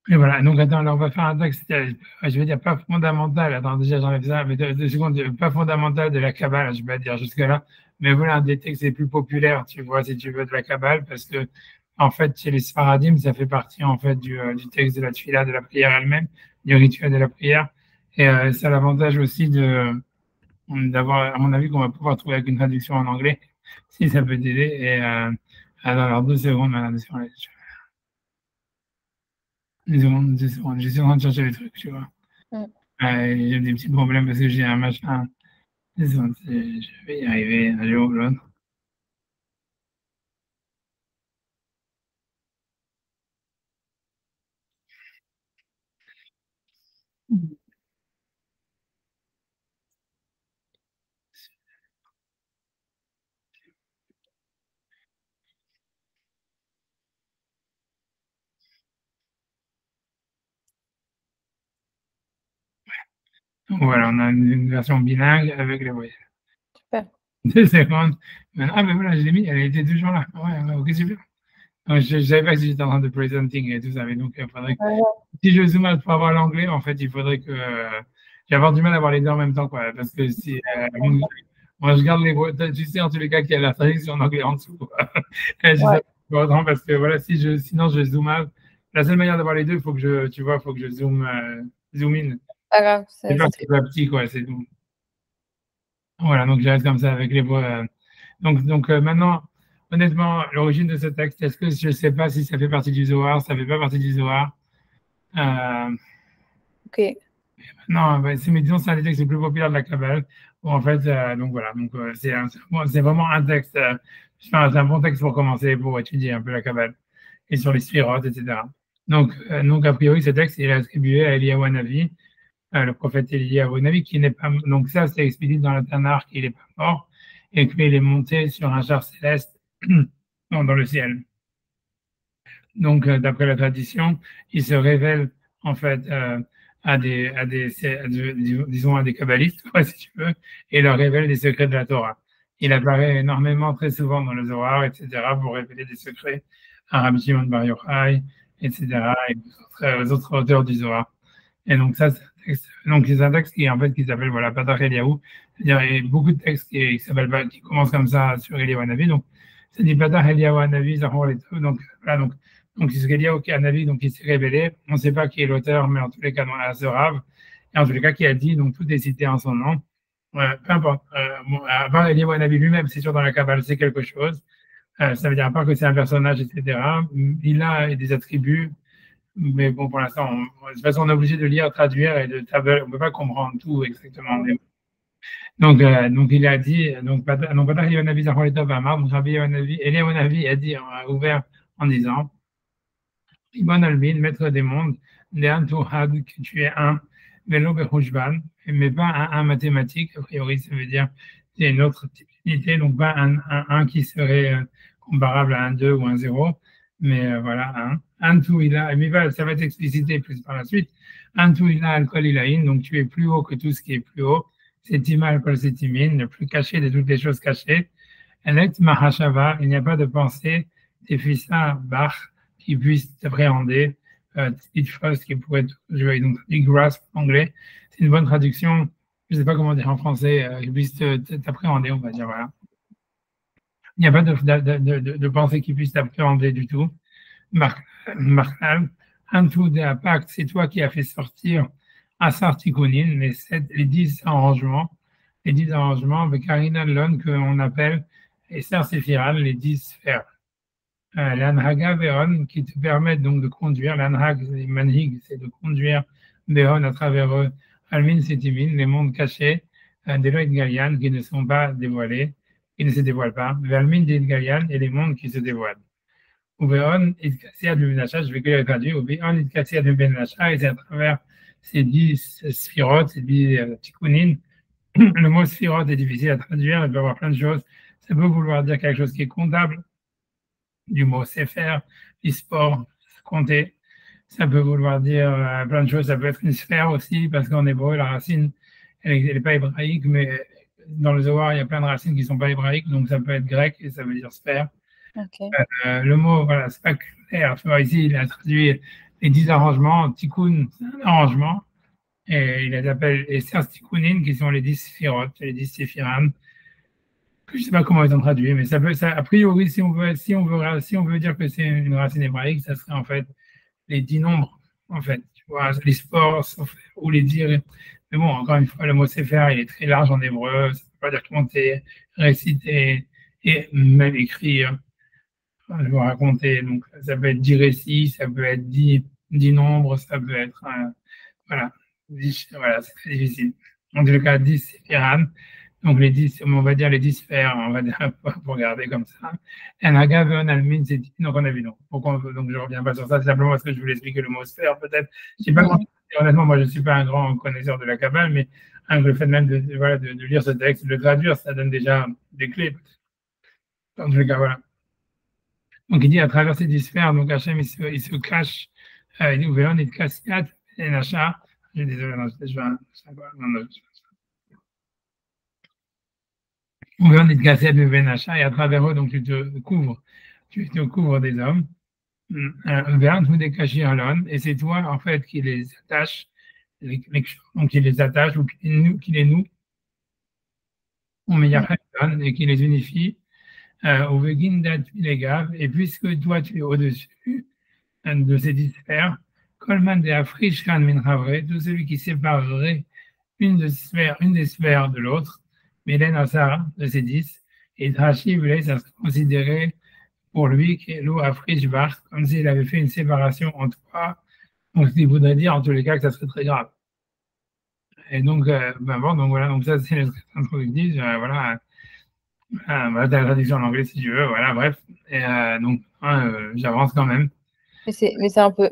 et voilà. Donc, attends, là, on va faire un texte, je vais dire pas fondamental. Attends, déjà, j'enlève ça, mais 2 secondes, pas fondamental de la Kabbale, je vais pas dire jusque-là. Mais voilà, un des textes les plus populaires, tu vois, si tu veux, de la Kabbale, parce que, en fait, chez les Sfaradim, ça fait partie, en fait, du texte de la Tfila, de la prière elle-même, du rituel de la prière. Et ça a l'avantage aussi d'avoir, à mon avis, qu'on va pouvoir trouver avec une traduction en anglais, si ça peut t'aider. Et, alors, 2 secondes, madame, 2 secondes. 2 secondes, 2 secondes. Je suis en train de chercher les trucs, tu vois. Mm. J'ai des petits problèmes parce que j'ai un machin. 2 secondes, je vais y arriver un jour ou l'autre. Voilà, on a une version bilingue avec les voyelles. Super. 2 secondes. Ah, ben voilà, je l'ai mis, elle était toujours là. Ouais, ouais, ok, super. Donc, je ne savais pas que j'étais en train de presenting et tout ça, mais donc, il faudrait que, si je zoome out pour avoir l'anglais, en fait, il faudrait que. J'ai avoir du mal à avoir les deux en même temps, quoi. Parce que si. Moi, je garde les voix. Tu sais, en tous les cas, qu'il y a la traduction en anglais en dessous, quoi. Je sais Ouais. pas autant parce que, voilà, sinon, je zoome out. La seule manière d'avoir les deux, il faut que tu vois, il faut que je zoom in. Pas grave, C'est pas c'est que c'est pas petit, quoi, c'est tout. Voilà, donc je reste comme ça avec les voix. Donc maintenant, honnêtement, l'origine de ce texte, est-ce que je ne sais pas si ça fait partie du Zohar, ça fait pas partie du Zohar. ok. Non, bah, mais disons, c'est un des textes les plus populaires de la Kabbale. Où en fait, donc voilà, donc c'est vraiment un texte, enfin, c'est un bon texte pour commencer, pour étudier un peu la Kabbale et sur les sphirotes, etc. Donc a priori, ce texte il est attribué à Eliyahu Hanavi, le prophète Eliyahu Hanavi, qui n'est pas. Donc ça, c'est explicite dans le Tanakh qu'il n'est pas mort et qu'il est monté sur un char céleste dans le ciel. Donc, d'après la tradition, il se révèle en fait disons à des kabbalistes, quoi, si tu veux, et leur révèle des secrets de la Torah. Il apparaît énormément, très souvent dans le Zohar, etc., pour révéler des secrets à Rabbi Shimon Bar Yochai, etc., et aux autres auteurs du Zohar. Et donc ça, c'est un texte qui en fait qui s'appelle voilà Patach Eliyahu. C'est-à-dire il y a beaucoup de textes qui commencent comme ça sur Eliyahu Hanavi. Donc c'est dit Patach Eliyahu Hanavi, Zachor Letov. Donc voilà donc c'est Eliyahu Hanavi donc qui s'est révélé. On ne sait pas qui est l'auteur, mais en tous les cas dans la Zohar. Et en tous les cas qui a dit donc tout est cité en son nom. Peu importe. Bon, à part Eliyahu Hanavi lui-même, c'est sûr dans la Kabbale c'est quelque chose. Ça veut dire à part que c'est un personnage, etc. Il a des attributs mais bon, pour l'instant, de toute façon, on est obligé de lire, traduire et on ne peut pas comprendre tout exactement. Donc il a dit, donc, Patach Yonavi Zachor Letov Amar, donc Rabbi Yonavi a dit, a ouvert en disant, Ibn Albin, maître des mondes, Lean Had, que tu es un, Velo Bechushban, mais pas un mathématique, a priori, ça veut dire, c'est une autre unité, donc pas un qui serait comparable à un 2 ou un 0, mais voilà, un tout il a, mais ça va être explicité plus par la suite, un tout il a alcool ilaïn, donc tu es plus haut que tout ce qui est plus haut, c'est Tima alcool c'est timine, le plus caché de toutes les choses cachées, Elet Mahashava, il n'y a pas de pensée, Tefissa Bach, qui puisse t'appréhender, petite phrase qui pourrait être jouée, donc grasp en anglais, c'est une bonne traduction, je ne sais pas comment dire en français, qui puisse t'appréhender, on va dire, voilà. Il n'y a pas de pensée qui puisse t'appréhender du tout. Marcal, Antou de Apac, c'est toi qui as fait sortir Asar Tikkunin, les 10 arrangements, avec Karina Lon, qu'on appelle Esther Sephiral, les 10 sphères. L'Anhaga Veron, qui te permettent donc de conduire, l'Anhag, Manhig, c'est de conduire Veron à travers eux, Almin Setimin, les mondes cachés, d'Eloïd Galian, qui ne sont pas dévoilés, qui ne se dévoilent pas, Valmin Galian et les mondes qui se dévoilent. Veron Itkassia du Benacha, je vais que les traduire, Veron Itkassia du Benacha, et c'est à travers ces 10 sphirotes, ces 10 tikkunin. Le mot sphirote est difficile à traduire, il peut y avoir plein de choses. Ça peut vouloir dire quelque chose qui est comptable, du mot sefer, sport, compter. Ça peut vouloir dire plein de choses. Ça peut être une sphère aussi, parce qu'en hébreu, la racine, elle n'est pas hébraïque, mais dans le Zohar, il y a plein de racines qui ne sont pas hébraïques, donc ça peut être grec et ça veut dire sphère. Ok. Le mot, voilà, c'est pas clair. Tu vois, ici, il a traduit les 10 arrangements. Tikkun, c'est un arrangement. Et il les appelle les 16 tikkunim, qui sont les 10 sphirot, les 10 séphiram. Je sais pas comment ils ont traduit, mais ça peut, ça, a priori, si on veut dire que c'est une racine hébraïque, ça serait en fait les 10 nombres, en fait. Tu vois, les sports, ou les dire. Mais bon, encore une fois, le mot sefer, il est très large en hébreu. Ça ne veut pas dire compter, réciter et même écrire. Enfin, je vais raconter. Donc, ça peut être 10 récits, ça peut être 10 nombres, ça peut être, voilà, 10, voilà, c'est très difficile. En tout cas, 10 séphiram. Donc, les 10, on va dire les 10 sphères, on va dire, pour garder comme ça. Un agave, un almine, c'est 10. Donc, on a vu, donc. Donc, je reviens pas sur ça, c'est simplement parce que je voulais expliquer le mot sphère, peut-être. Je sais pas comment, honnêtement, moi, je suis pas un grand connaisseur de la Kabbale, mais le fait même voilà, de lire ce texte, de le traduire, ça donne déjà des clés, peut-être. En tout cas, voilà. Donc, il dit à travers ces 10 sphères, donc Hachem, il se cache, il dit, Ouvéon, il casse et Nacha. Je suis désolé, non, je vais, Ouvéon, il casse et Nacha, et à travers eux, donc, tu te couvres des hommes. Ouvéon, tout des cachés à l'homme, et c'est toi, en fait, qui les attache, donc, qui les attache, ou qui les noue, on met Yachon, et qui les unifie, au Vegindat, les gaves, et puisque toi, tu es au-dessus, de ces 10 sphères, Colman de Afrishkan Minhavre, tout celui qui séparerait une des sphères de l'autre, Melen Asara, de ces 10, et Drashi voulait ça serait considéré pour lui qu'Elo Afrishbach, comme s'il avait fait une séparation en trois, donc ce qui voudrait dire en tous les cas que ça serait très grave. Et donc, ben bon, donc voilà, donc ça c'est les introductifs, voilà, voilà, t'as la traduction en anglais si tu veux, voilà, bref, et donc, j'avance quand même. Mais c'est un peu,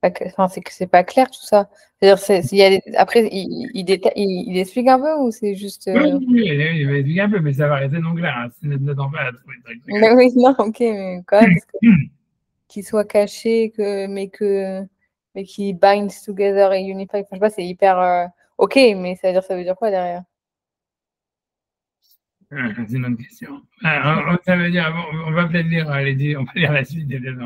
pas enfin, c'est que c'est pas clair tout ça. C'est-à-dire, après, il explique un peu ou c'est juste. Oui, oui, oui, il va expliquer un peu, mais ça va rester non clair. Hein. N'attends pas à trouver des trucs Mais oui, non, ok, mais quand même, parce que qu'il soit caché, mais qu'il binds together et unify, enfin, je sais pas, c'est hyper. Ok, mais ça veut dire quoi derrière? C'est une autre question. Ça veut dire, bon, on va peut-être lire, on va lire la suite, et peut-être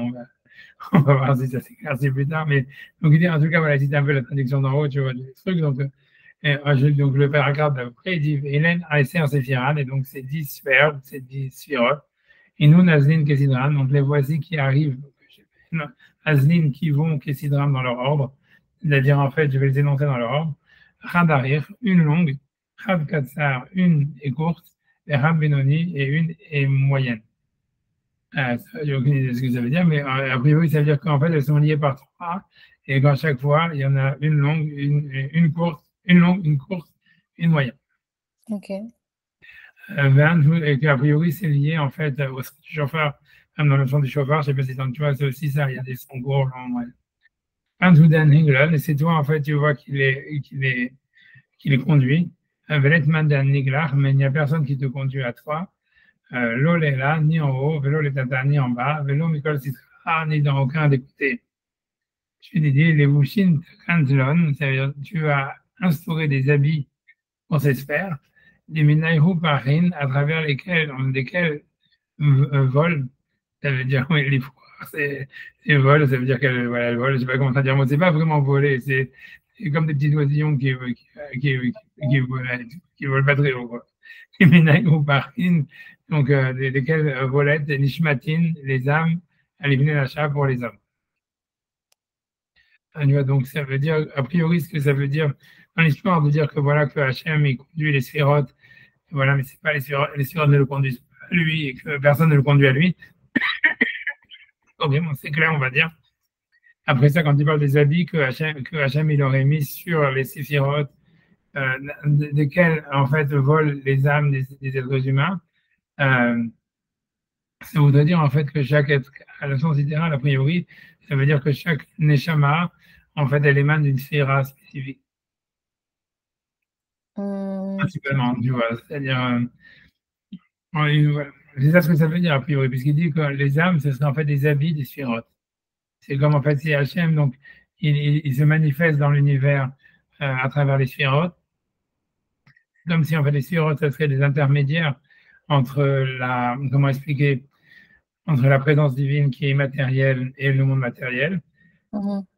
on va voir si ça s'éclaircit plus tard. Mais donc, il dit, en tout cas, voilà, c'était un peu la traduction d'en haut, tu vois, des trucs. Donc le paragraphe d'après, il dit, Hélène a essayé en séphiran, et donc c'est 10 sphères, c'est 10 sphirotes. Et nous, Nazlin, Kessidran, donc les voici qui arrivent, Nazlin qui vont Kessidran dans leur ordre, c'est-à-dire en fait, je vais les énoncer dans leur ordre. Radarir, une longue, Rad Katsar, une est courte, et Rad Benoni, et une est moyenne. J'ai aucune idée de ce que ça veut dire, mais a priori, ça veut dire qu'en fait, elles sont liées par trois, et qu'à chaque fois, il y en a une longue, une courte, une longue, une courte, une moyenne. Ok. Et qu'a priori, c'est lié en fait au son du chauffeur. Même dans le son du chauffeur, je ne sais pas si tu vois, c'est aussi ça, il y a des sons courts, longs. Ouais. Et c'est toi en fait, tu vois qu'il est conduit. Veletman dan Niglar, mais il n'y a personne qui te conduit à toi. L'eau est là, ni en haut, vélo est tata, ni en bas, vélo Mikol Sitra, ni dans aucun des côtés. Je vais dire, les Wushin Kanzlon, ça veut dire tu as instauré des habits pour ces sphères, des Minaïhu Parin, à travers lesquels volent, ça veut dire, oui, les foires, c'est vol, ça veut dire qu'elle voilà, elle vole, je sais pas comment ça dire, moi, c'est pas vraiment voler, c'est comme des petits oisillons qui volent pas très haut, quoi. Les Minaïhu Parin, donc, desquels volaient des Nishmatin, les âmes, à l'éliminer l'achat pour les hommes. Donc, ça veut dire, a priori, ce que ça veut dire dans l'histoire, de dire que voilà, que Hachem, il conduit les sphérotes, voilà, mais c'est pas les sphérotes ne le conduisent pas à lui et que personne ne le conduit à lui. Ok, bon, c'est clair, on va dire. Après ça, quand il parle des habits que Hachem il aurait mis sur les sphérotes, desquels, en fait, volent les âmes des êtres humains, ça voudrait dire, en fait, que chaque être, à le sens littéral, a priori, ça veut dire que chaque neshama, en fait, elle émane d'une sphère spécifique. Principalement, tu vois, c'est-à-dire, voilà. C'est ça ce que ça veut dire a priori, puisqu'il dit que les âmes, ce serait en fait des habits des sphérotes. C'est comme en fait c'est Hachem, donc il se manifeste dans l'univers à travers les sphérotes, comme si en fait les sphérotes, ce seraient des intermédiaires entre comment expliquer, entre la présence divine qui est immatérielle et le monde matériel.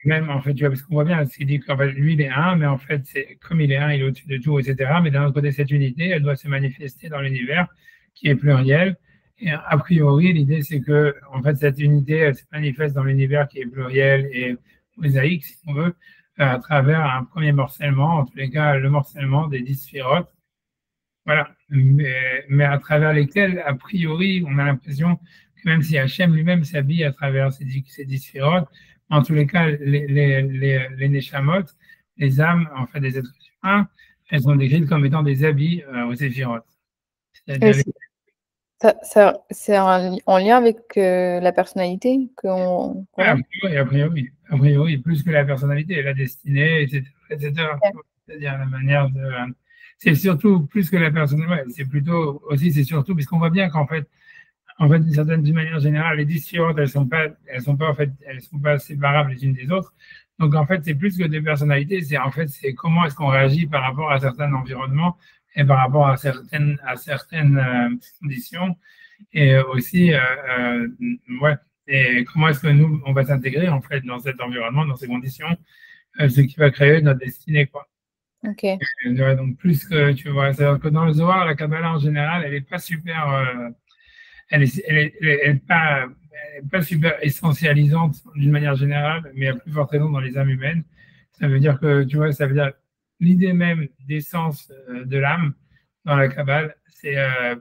Même, en fait, tu vois, parce qu'on voit bien, c'est dit qu'en fait, lui, il est un, mais en fait, c'est comme il est un, il est au-dessus de tout, etc. Mais d'un autre côté, cette unité, elle doit se manifester dans l'univers qui est pluriel. Et a priori, l'idée, c'est que, en fait, cette unité, elle se manifeste dans l'univers qui est pluriel et mosaïque, si on veut, à travers un premier morcellement, en tous les cas, le morcellement des 10 sphirotes. Voilà. Mais à travers lesquels, a priori, on a l'impression que même si Hachem lui-même s'habille à travers ces 10 sphirotes, en tous les cas, les neshamot, les âmes, en fait, des êtres humains, elles sont décrites comme étant des habits aux séphirotes. C'est-à-dire c'est en lien avec la personnalité qu'on a. A priori, plus que la personnalité, la destinée, etc. C'est-à-dire la manière de. C'est surtout plus que la personnalité, ouais, c'est plutôt aussi, c'est surtout, puisqu'on voit bien qu'en fait, d'une manière générale, les 10 sphirotes, elles sont pas séparables les unes des autres. Donc, en fait, c'est plus que des personnalités, c'est comment est-ce qu'on réagit par rapport à certains environnements et par rapport à certaines conditions. Et aussi, ouais, et comment est-ce que nous, on va s'intégrer, en fait, dans cet environnement, dans ces conditions, ce qui va créer notre destinée, quoi. Ok. Donc, plus que, tu vois, c'est-à-dire que dans le Zohar, la Kabbalah, en général, elle n'est pas super, elle est pas super essentialisante d'une manière générale, mais à plus forte raison dans les âmes humaines. Ça veut dire que, tu vois, ça veut dire l'idée même d'essence de l'âme dans la Kabbale, on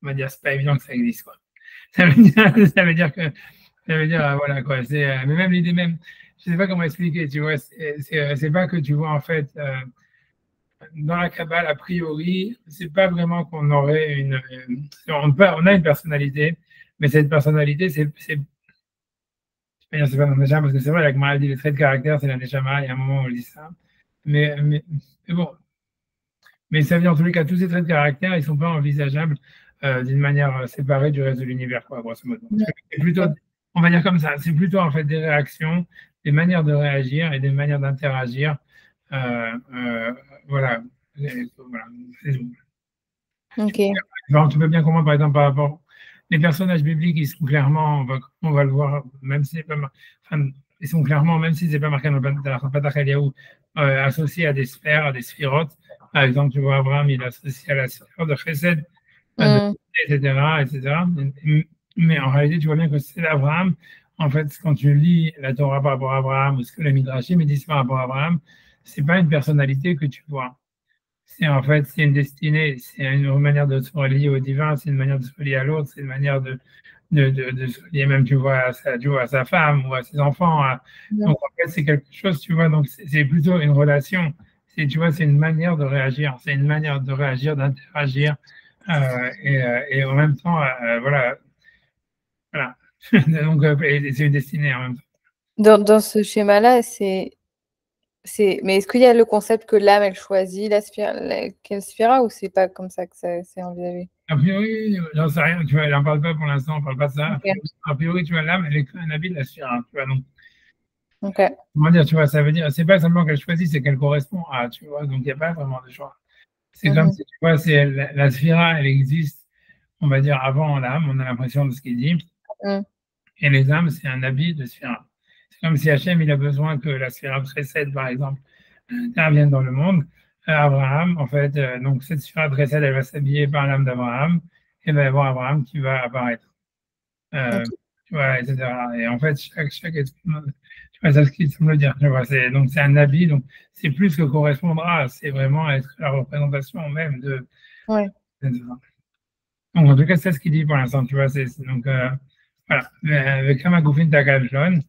va dire, c'est pas évident que ça existe, quoi. Ça veut dire que, voilà, quoi. Mais même l'idée même, je sais pas comment expliquer, tu vois, c'est pas que tu vois, en fait, dans la Kabbale, a priori, c'est pas vraiment qu'on aurait on a une personnalité, mais cette personnalité, c'est pas dans le Neshama, parce que c'est vrai, la Gemara dit les traits de caractère, c'est la Neshama, il y a un moment où on dit ça. Mais bon, mais ça veut dire en tous les cas, tous ces traits de caractère, ils sont pas envisageables d'une manière séparée du reste de l'univers, quoi, grosso modo. C'est plutôt, on va dire comme ça, c'est plutôt en fait des réactions, des manières de réagir et des manières d'interagir. Voilà. Voilà, c'est tout. Ok. Alors, tu peux bien comprendre, par exemple, par rapport les personnages bibliques, ils sont clairement, on va le voir, même si c'est pas, enfin, ils sont clairement, même si c'est pas marqué dans le Patach Eliyahu, associés à des sphères, à des sphirotes. Par exemple, tu vois, Abraham, il est associé à la sphère de Chesed, etc. Mais en réalité, tu vois bien que c'est Abraham. En fait, quand tu lis la Torah par rapport à Abraham, ou ce que les Midrashim disent par rapport à Abraham, c'est pas une personnalité que tu vois. C'est une destinée, c'est une manière de se relier au divin, c'est une manière de se relier à l'autre, c'est une manière de se relier même, tu vois, à sa femme ou à ses enfants. Donc, en fait, c'est quelque chose, tu vois, donc c'est plutôt une relation. Tu vois, c'est une manière de réagir, c'est une manière de réagir, d'interagir, et en même temps, voilà. Donc, c'est une destinée en même temps. Dans ce schéma-là, mais est-ce qu'il y a le concept que l'âme, elle choisit quelle sphira, ou c'est pas comme ça que c'est envisagé? A priori, j'en sais rien, tu vois, elle n'en parle pas pour l'instant, on ne parle pas de ça. Okay. A priori, tu vois, l'âme, elle est un habit de la sphira, tu vois, donc. Okay. Comment dire, tu vois, ça veut dire, c'est pas seulement qu'elle choisit, c'est qu'elle correspond à, tu vois, donc il n'y a pas vraiment de choix. C'est comme si, tu vois, la sphira, elle existe, on va dire, avant l'âme, on a l'impression de ce qu'il dit. Et les âmes, c'est un habit de sphira. C'est comme si Hachem, il a besoin que la sphira précède, par exemple, intervienne dans le monde. Abraham, en fait, donc cette sphira précède, elle va s'habiller par l'âme d'Abraham, et il va y avoir Abraham qui va apparaître. Tu vois, etc. Et en fait, chaque tu vois, c'est ce qu'il semble dire. Tu vois, donc c'est un habit, donc c'est plus que correspondre à, c'est vraiment être la représentation même de. Ouais. Donc en tout cas, c'est ce qu'il dit pour l'instant. Tu vois, donc voilà, avec Kamagoufin Takaljon,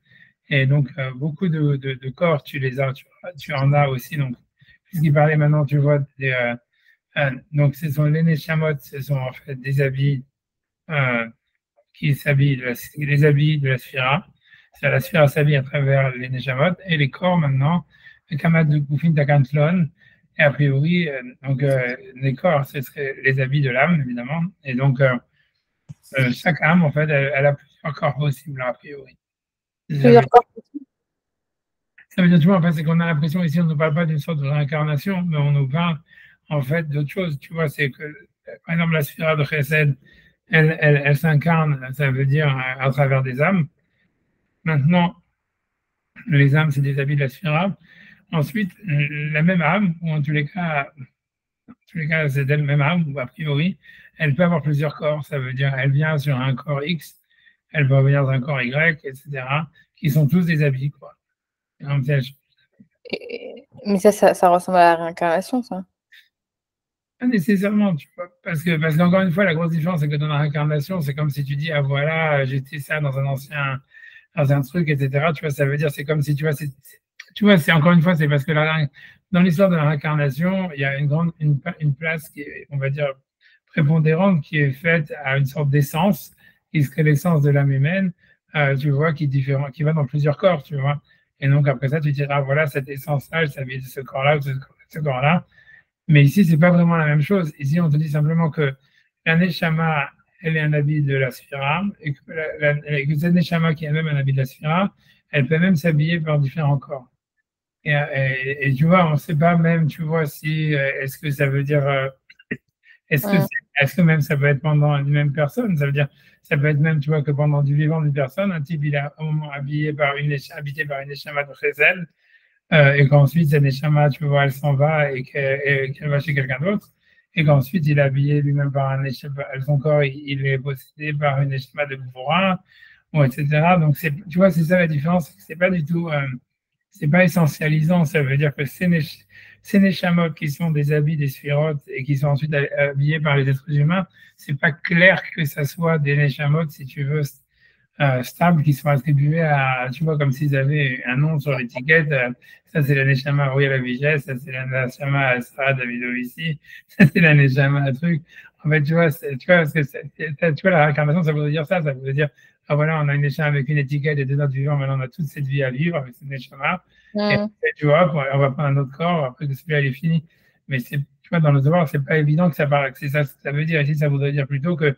et donc beaucoup de corps, tu les as, tu en as aussi. Donc puisqu'il parlait maintenant, tu vois, donc ce sont les neshamot, ce sont en fait des habits. Qui s'habillent, les habits de la sphira. La sphira s'habille à travers les neshamot et les corps maintenant, le kamat de Goufin Takantlon, et a priori, donc les corps, ce seraient les habits de l'âme, évidemment, et donc chaque âme, en fait, elle a plusieurs corps possibles, a priori. Plusieurs corps possibles? Ça veut dire, tu vois, en fait, c'est qu'on a l'impression ici, on ne parle pas d'une sorte de réincarnation, mais on nous parle, en fait, d'autre chose, tu vois, c'est que par exemple, la sphira de Chesed, elle s'incarne, ça veut dire à travers des âmes. Maintenant, les âmes, c'est des habits de la sphira. Ensuite, la même âme, ou en tous les cas, c'est elle même âme, ou a priori, elle peut avoir plusieurs corps. Ça veut dire, elle vient sur un corps X, elle peut venir dans un corps Y, etc., qui sont tous des habits, quoi. Mais ça ressemble à la réincarnation, ça. Pas nécessairement, tu vois, parce qu'encore une fois, la grosse différence, c'est que dans la réincarnation, c'est comme si tu dis, ah voilà, j'étais ça dans un truc, etc. Tu vois, ça veut dire, c'est comme si, tu vois, c'est encore une fois, c'est parce que dans l'histoire de la réincarnation, il y a une place qui est, on va dire, prépondérante, qui est faite à une sorte d'essence, qui serait l'essence de l'âme humaine, tu vois, qui est différent, qui va dans plusieurs corps, tu vois. Et donc, après ça, tu diras, voilà, cette essence-là, elle s'habille de ce corps-là, ou de ce corps-là. Mais ici, c'est pas vraiment la même chose. Ici, on te dit simplement que la Neshama, elle est un habit de la Sphira, et que, que cette Neshama qui est même un habit de la Sphira, elle peut même s'habiller par différents corps. Et tu vois, on ne sait pas même, tu vois, si est-ce que ça veut dire, est-ce que, est-ce que même ça peut être pendant une même personne, ça veut dire, ça peut être même, tu vois, que pendant du vivant d'une personne, un type, il est à un moment habité par une Neshama de Chesed, et qu'ensuite, cette neshama, tu vois, elle s'en va et qu'elle va chez quelqu'un d'autre, et qu'ensuite, il est habillé lui-même par un neshama, son corps, il est possédé par une neshama de Gvura, ou etc. Donc, tu vois, c'est ça la différence, c'est pas du tout, c'est pas essentialisant, ça veut dire que ces neshamot qui sont des habits des sphirotes et qui sont ensuite habillés par les êtres humains, c'est pas clair que ça soit des neshamot, si tu veux, stables qui sont attribués à, tu vois, comme s'ils avaient un nom sur l'étiquette. Ça, c'est la Neshama Royal Avijay, ça, c'est la Neshama Asra Davidovici, ça, c'est la Neshama truc. En fait, tu vois, parce que tu vois, la réincarnation, ça voudrait dire ça voudrait dire, ah voilà, on a une Neshama avec une étiquette et deux autres vivants, maintenant on a toute cette vie à vivre avec cette Neshama. Et tu vois, on va prendre un autre corps, après que celui-là, il est fini. Mais c'est, tu vois, dans le devoir, c'est pas évident que ça parle, que c'est ça, ça veut dire ici, ça voudrait dire plutôt que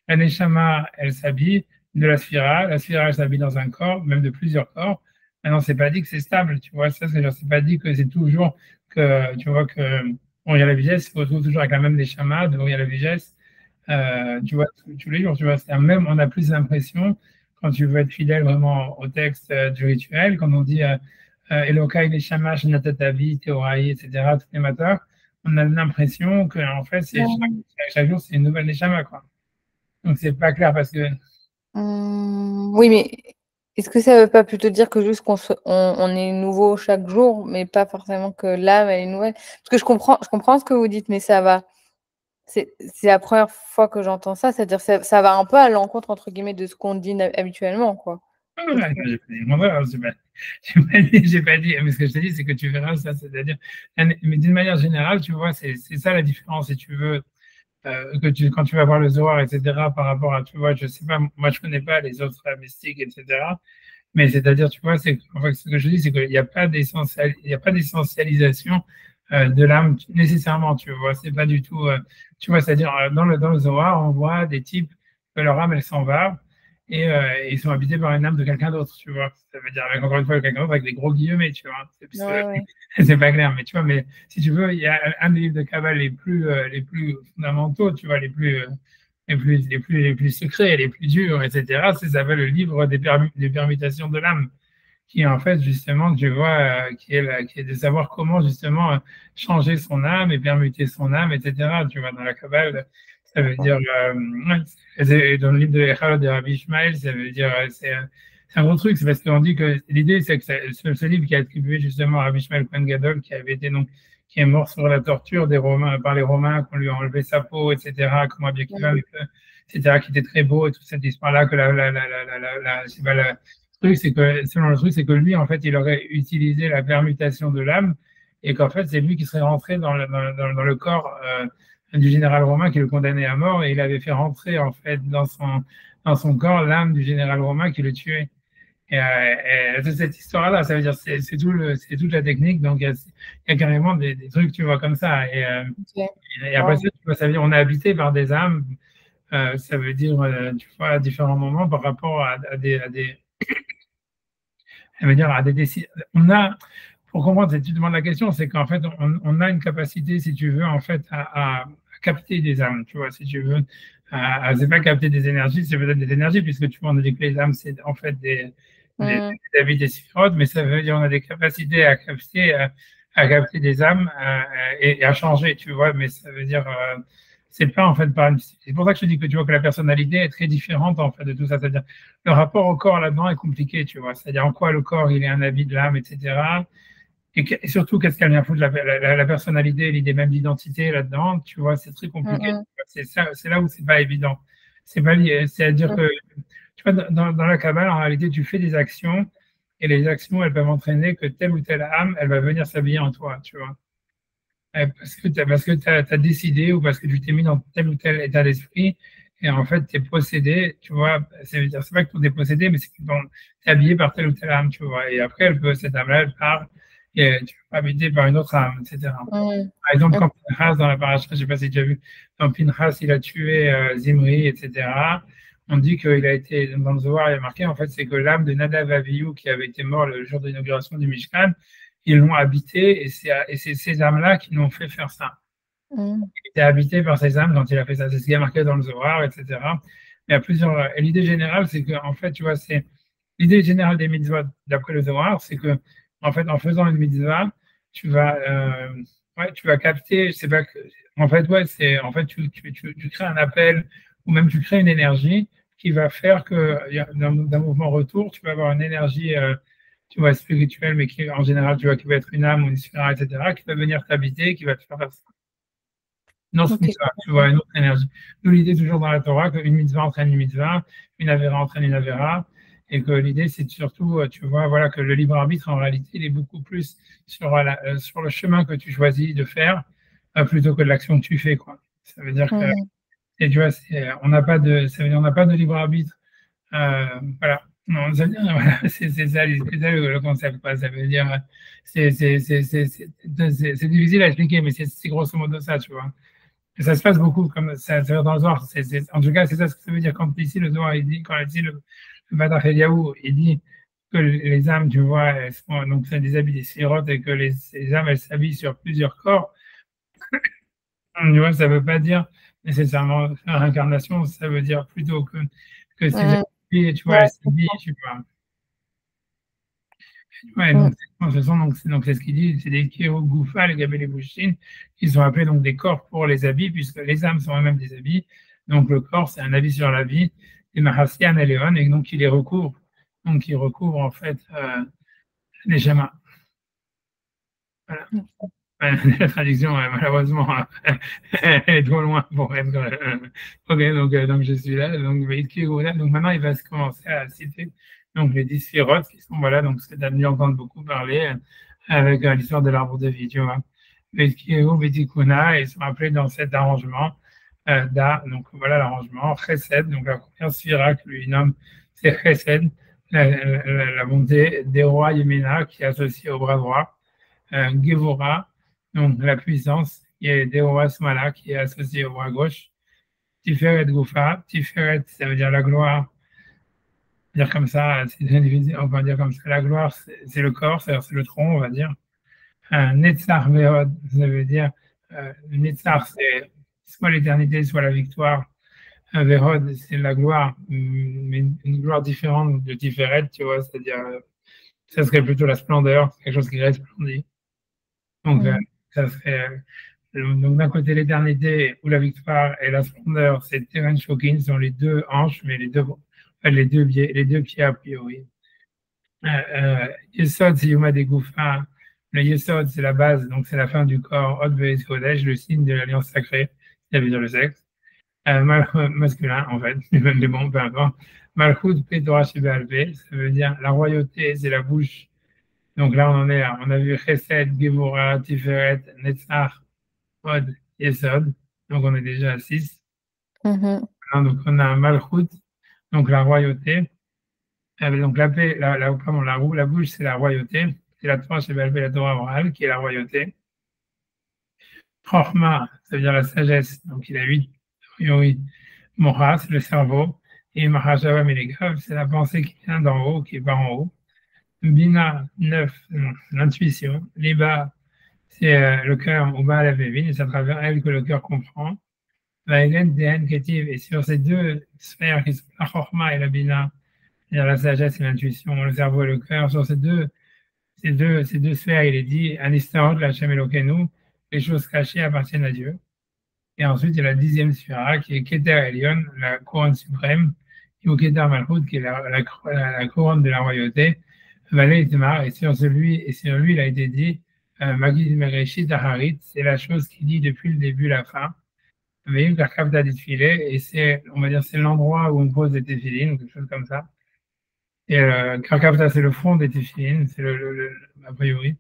la Neshama, elle s'habille de la sphira elle s'habille dans un corps, même de plusieurs corps. Maintenant, c'est pas dit que c'est stable, tu vois, ça, c'est pas dit que c'est toujours que, tu vois, que on y a la vigesse, se retrouve toujours avec la même Neshama, de on y a la vigesse, tu vois, tous les jours, tu vois, c'est même, on a plus l'impression, quand tu veux être fidèle vraiment au texte du rituel, quand on dit Elokai Neshama, Shenatatavi, Teoraï, etc., tous les matins, on a l'impression que, en fait, chaque jour, c'est une nouvelle Neshama, quoi. Donc, c'est pas clair parce que. Oui, mais est-ce que ça veut pas plutôt dire que juste on est nouveau chaque jour, mais pas forcément que l'âme, elle est nouvelle? Parce que je comprends ce que vous dites, mais ça va. C'est la première fois que j'entends ça, c'est-à-dire ça va un peu à l'encontre, entre guillemets, de ce qu'on dit habituellement, quoi. Ouais, j'ai pas dit le contraire, j'ai pas dit, mais ce que je t'ai dit, c'est que tu verras ça, c'est-à-dire, mais d'une manière générale, tu vois, c'est ça la différence, si tu veux, quand tu vas voir le Zohar, etc., par rapport à, tu vois, je sais pas, moi je connais pas les autres mystiques, etc., mais c'est-à-dire, tu vois, en fait, ce que je dis, c'est qu'il n'y a pas d'essentialisation de l'âme nécessairement, tu vois, c'est pas du tout, tu vois, c'est-à-dire, dans le Zohar, on voit des types que leur âme, elle s'en va, et ils sont habités par une âme de quelqu'un d'autre, tu vois. Ça veut dire, avec, encore une fois, quelqu'un d'autre avec des gros guillemets, tu vois. C'est pas clair, mais tu vois, mais si tu veux, il y a un des livres de Kabbalah les plus fondamentaux, tu vois, les plus secrets, les plus durs, etc. Ça s'appelle le livre des permutations de l'âme, qui en fait, justement, tu vois, qui est de savoir comment, justement, changer son âme et permuter son âme, etc. Tu vois, dans la Kabbalah, ça veut dire, dans le livre de Echad de Rabbi Ishmael, ça veut dire, c'est un gros truc, c'est parce qu'on dit que l'idée, c'est que ce livre qui est attribué justement à Rabbi Ishmael Cohen Gadol, qui avait été donc, qui est mort sur la torture des Romains, par les Romains, qu'on lui a enlevé sa peau, etc., comment bien qu'il va avec eux, etc., qui était très beau, et toute cette histoire-là, que le truc, c'est que, selon le truc, c'est que lui, en fait, il aurait utilisé la permutation de l'âme, et qu'en fait, c'est lui qui serait rentré dans le corps, du général romain qui le condamnait à mort, et il avait fait rentrer en fait dans son corps l'âme du général romain qui le tuait. Et toute cette histoire-là, ça veut dire c'est toute la technique, donc il y a carrément des trucs, tu vois, comme ça. Et après ça, tu vois, ça veut dire on est habité par des âmes, ça veut dire, tu vois, à différents moments par rapport à des ça veut dire à des décisions. On a, pour comprendre, si tu demandes la question, c'est qu'en fait, on a une capacité, si tu veux, en fait, à capter des âmes, tu vois, si tu veux. C'est pas capter des énergies, c'est peut-être des énergies, puisque tu vois, on a dit que les âmes, c'est en fait des habits des sphirotes, mais ça veut dire qu'on a des capacités à capter des âmes et à changer, tu vois, mais ça veut dire, c'est pas en fait pas. C'est pour ça que je te dis que tu vois que la personnalité est très différente en fait de tout ça. C'est-à-dire le rapport au corps là-dedans est compliqué, tu vois. C'est-à-dire en quoi le corps il est un habit de l'âme, etc. Et surtout, qu'est-ce qu'elle vient foutre la personnalité, l'idée même d'identité là-dedans, tu vois, c'est très compliqué. C'est ça, c'est là où c'est pas évident. C'est pas lié, c'est-à-dire que, tu vois, dans la Kabbale, en réalité, tu fais des actions et les actions, elles peuvent entraîner que telle ou telle âme, elle va venir s'habiller en toi, tu vois. Parce que t'as décidé ou parce que tu t'es mis dans tel ou tel état d'esprit et en fait, tu es possédé, tu vois. C'est pas que tu es possédé, mais c'est que tu es habillé par telle ou telle âme, tu vois. Et après, cette âme-là, elle part et tu peux habiter par une autre âme, etc. Par exemple, quand Pinchas, dans la paracha, je ne sais pas si tu as vu, quand Pinchas, il a tué Zimri, etc., on dit qu'il a été, dans le Zohar, il y a marqué, en fait, c'est que l'âme de Nadav Avihu, qui avait été mort le jour de l'inauguration du Mishkan, ils l'ont habité et c'est ces âmes-là qui l'ont fait faire ça. Il était habité par ces âmes quand il a fait ça. C'est ce qui est marqué dans le Zohar, etc. Mais il y a plusieurs. Et l'idée générale, c'est que, en fait, tu vois, c'est l'idée générale des mitzvot d'après le Zohar, c'est que, en fait, en faisant une mitzvah, tu vas, ouais, tu vas capter. C'est pas que, en fait, ouais, c'est, en fait, tu crées un appel ou même tu crées une énergie qui va faire que, d'un mouvement retour, tu vas avoir une énergie. Tu vois, spirituelle, mais qui, en général, tu vois, qui va être une âme ou une sphère, etc., qui va venir t'habiter, qui va te faire ça. Non, c'est mitzvah, tu vois, une autre énergie. Nous, l'idée, toujours dans la Torah, qu'une mitzvah entraîne une mitzvah, une avéra entraîne une avéra, et que l'idée, c'est surtout, tu vois, voilà, que le libre arbitre, en réalité, il est beaucoup plus sur le chemin que tu choisis de faire, plutôt que de l'action que tu fais, quoi. Ça veut dire que, et tu vois, on n'a pas de, ça veut dire, on n'a pas de libre arbitre. Voilà. Non, ça veut dire, voilà, c'est ça, le concept, quoi. Ça veut dire, c'est difficile à expliquer, mais c'est grosso modo ça, tu vois. Et ça se passe beaucoup comme ça veut dire dans le Zohar. En tout cas, c'est ça ce que ça veut dire quand ici le Zohar, il dit, quand il dit le Badach Eliyahu, il dit que les âmes, tu vois, elles sont, donc c'est des habits des séphirotes et que les âmes, elles s'habillent sur plusieurs corps. Tu vois, ça veut pas dire nécessairement la réincarnation, ça veut dire plutôt que ces habits, tu vois, elles s'habillent, tu vois. Ouais, donc, c'est ce qu'il dit, c'est des Kirogoufa, les Gabel et Bouchine, qui sont appelés donc des corps pour les habits, puisque les âmes sont eux-mêmes des habits. Donc le corps, c'est un habit sur la vie, et Mahasian et Léon, et donc il les recouvre. Donc il recouvre en fait les schémas. Voilà. La traduction, malheureusement, elle est trop loin pour être. Ok, donc je suis là. Donc maintenant, il va se commencer à citer donc les 10 sphirotes qui sont, voilà, donc ce que tu as dû entendre beaucoup parler avec l'histoire de l'arbre de vie, tu vois. Vetkiro, Vetikuna, ils sont appelés dans cet arrangement donc voilà l'arrangement. Chesed, donc la première sphira que lui nomme, c'est Chesed, la bonté des rois Yemena qui est associée au bras droit. Gevora, donc la puissance, qui est Deoras Mala, qui est associé au bras gauche. Tiferet Goufa, Tiferet, ça veut dire la gloire. Dire comme ça, c'est très difficile, on va dire comme ça. La gloire, c'est le corps, c'est le tronc, on va dire. Netzar Verod, ça veut dire, Netzar, c'est soit l'éternité, soit la victoire. Verod, c'est la gloire, mais une gloire différente de Tiferet, tu vois, c'est-à-dire, ça serait plutôt la splendeur, quelque chose qui resplendit. Donc, ça serait donc d'un côté l'éternité ou la victoire et la splendeur, c'est Teren Shokin, sont les deux hanches, mais les deux pieds a priori. Yesod, c'est Yuma des Gouffins. Le Yesod, c'est la base, donc c'est la fin du corps. Od Kodesh, le signe de l'alliance sacrée, ça veut dire le sexe. Masculin, en fait, mais bon, peu importe. Malchut, Petora Shebalve, ça veut dire la royauté, c'est la bouche. Donc là, on en est là. On a vu Chesed, Gevura, Tiferet, Netzach, Od, Yesod. Donc on est déjà à 6. Donc on a Malchut, donc la royauté. Donc la paix, la bouche, c'est la royauté. C'est la Torah Shebalve, la Torah orale, qui est la royauté. Chochma, ça veut dire la sagesse. Donc il a 8. Oui. Mora, c'est le cerveau. Et Mahashava Melegav, c'est la pensée qui vient d'en haut, qui est par en haut. Bina, 9, l'intuition. Liba, c'est le cœur, ou Baal Avevin, et c'est à travers elle que le cœur comprend. Et sur ces deux sphères qui sont la chorma et la bina, c'est-à-dire la sagesse et l'intuition, le cerveau et le cœur, sur ces deux sphères, il est dit, Anistarot la Hashem Elokeinu, les choses cachées appartiennent à Dieu. Et ensuite, il y a la 10e sphère qui est Keter Elion, la couronne suprême, ou Keter Malchut, qui est la couronne de la royauté, Valé Itmar, et sur lui, il a été dit, Magid Mereshit Aharit, c'est la chose qui dit depuis le début la fin. Veillum Karkavta Ditfilé, et c'est, on va dire, c'est l'endroit où on pose des téphilines, ou quelque chose comme ça. Et Karkavta, c'est le front des téphilines, c'est a priori.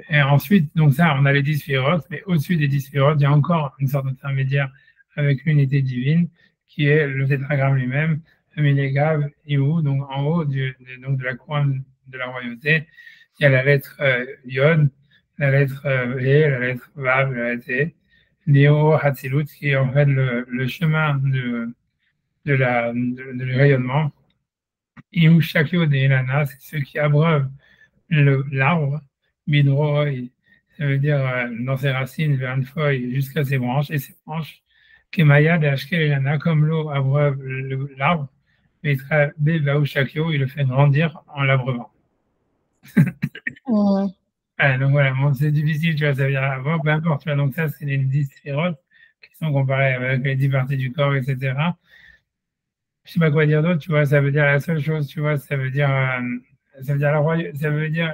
Et ensuite, donc ça, on a les 10 sphirotes, mais au-dessus des 10 sphirotes, il y a encore une sorte d'intermédiaire avec l'unité divine, qui est le tétragramme lui-même, Milégav, Iou, donc en haut donc de la couronne de la royauté, il y a la lettre Yod, la lettre E, la lettre Vav, la lettre E, Néo Hatzilut, qui est en fait le chemin du rayonnement. Iou Shakyo de Elana, c'est ceux qui abreuvent l'arbre, Midroy, ça veut dire dans ses racines vers une feuille jusqu'à ses branches, et ses branches, Kemaya de Ashkel Elana, comme l'eau abreuve l'arbre, mais Baou Shakyo, il le fait grandir en l'abreuvant. Donc voilà, bon, c'est difficile, tu vois, ça veut dire avoir, peu importe, tu vois, donc ça, c'est les 10 sphirotes qui sont comparées avec les 10 parties du corps, etc. Je sais pas quoi dire d'autre, tu vois, ça veut dire la seule chose, tu vois, ça veut dire ça veut dire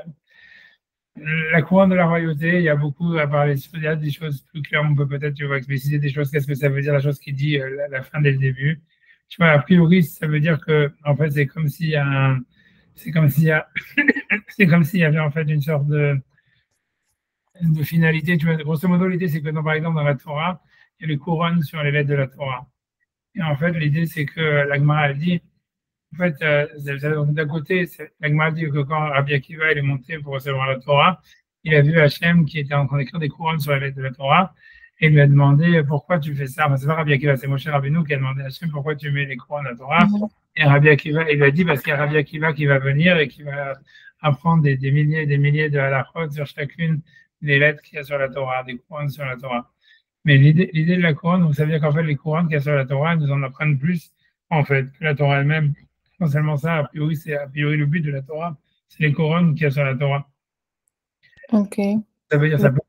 la couronne de la royauté. Il y a beaucoup à parler, il y a des choses plus claires, on peut peut-être, tu vois, expliciter des choses, qu'est-ce que ça veut dire, la chose qui dit la fin dès le début. Tu vois, a priori, ça veut dire que, en fait, c'est comme s'il y a c'est comme s'il y a, c'est comme s'il y avait, en fait, une sorte de finalité, tu vois, grosso modo, l'idée, c'est que, par exemple, dans la Torah, il y a les couronnes sur les lettres de la Torah. Et en fait, l'idée, c'est que la Gemara, elle dit, en fait, d'un côté, la Gemara dit que quand Rabbi Akiva il est monté pour recevoir la Torah, il a vu Hachem qui était en train d'écrire des couronnes sur les lettres de la Torah, et il lui a demandé pourquoi tu fais ça. Enfin, c'est pas Rabbi Akiva, c'est Moshe Rabbeinu qui a demandé à Hachem pourquoi tu mets les couronnes de la Torah. Et Rabbi Akiva, il lui a dit parce qu'il y a Rabbi Akiva qui va venir et qui va apprendre des milliers et des milliers de halachot sur chacune des lettres qu'il y a sur la Torah, des couronnes sur la Torah. Mais l'idée de la couronne, donc ça veut dire qu'en fait, les couronnes qu'il y a sur la Torah, nous en apprennent plus, en fait, que la Torah elle-même. Non seulement ça, a priori, c'est a priori le but de la Torah, c'est les couronnes qu'il y a sur la Torah. Ok. Ça veut dire, ça peut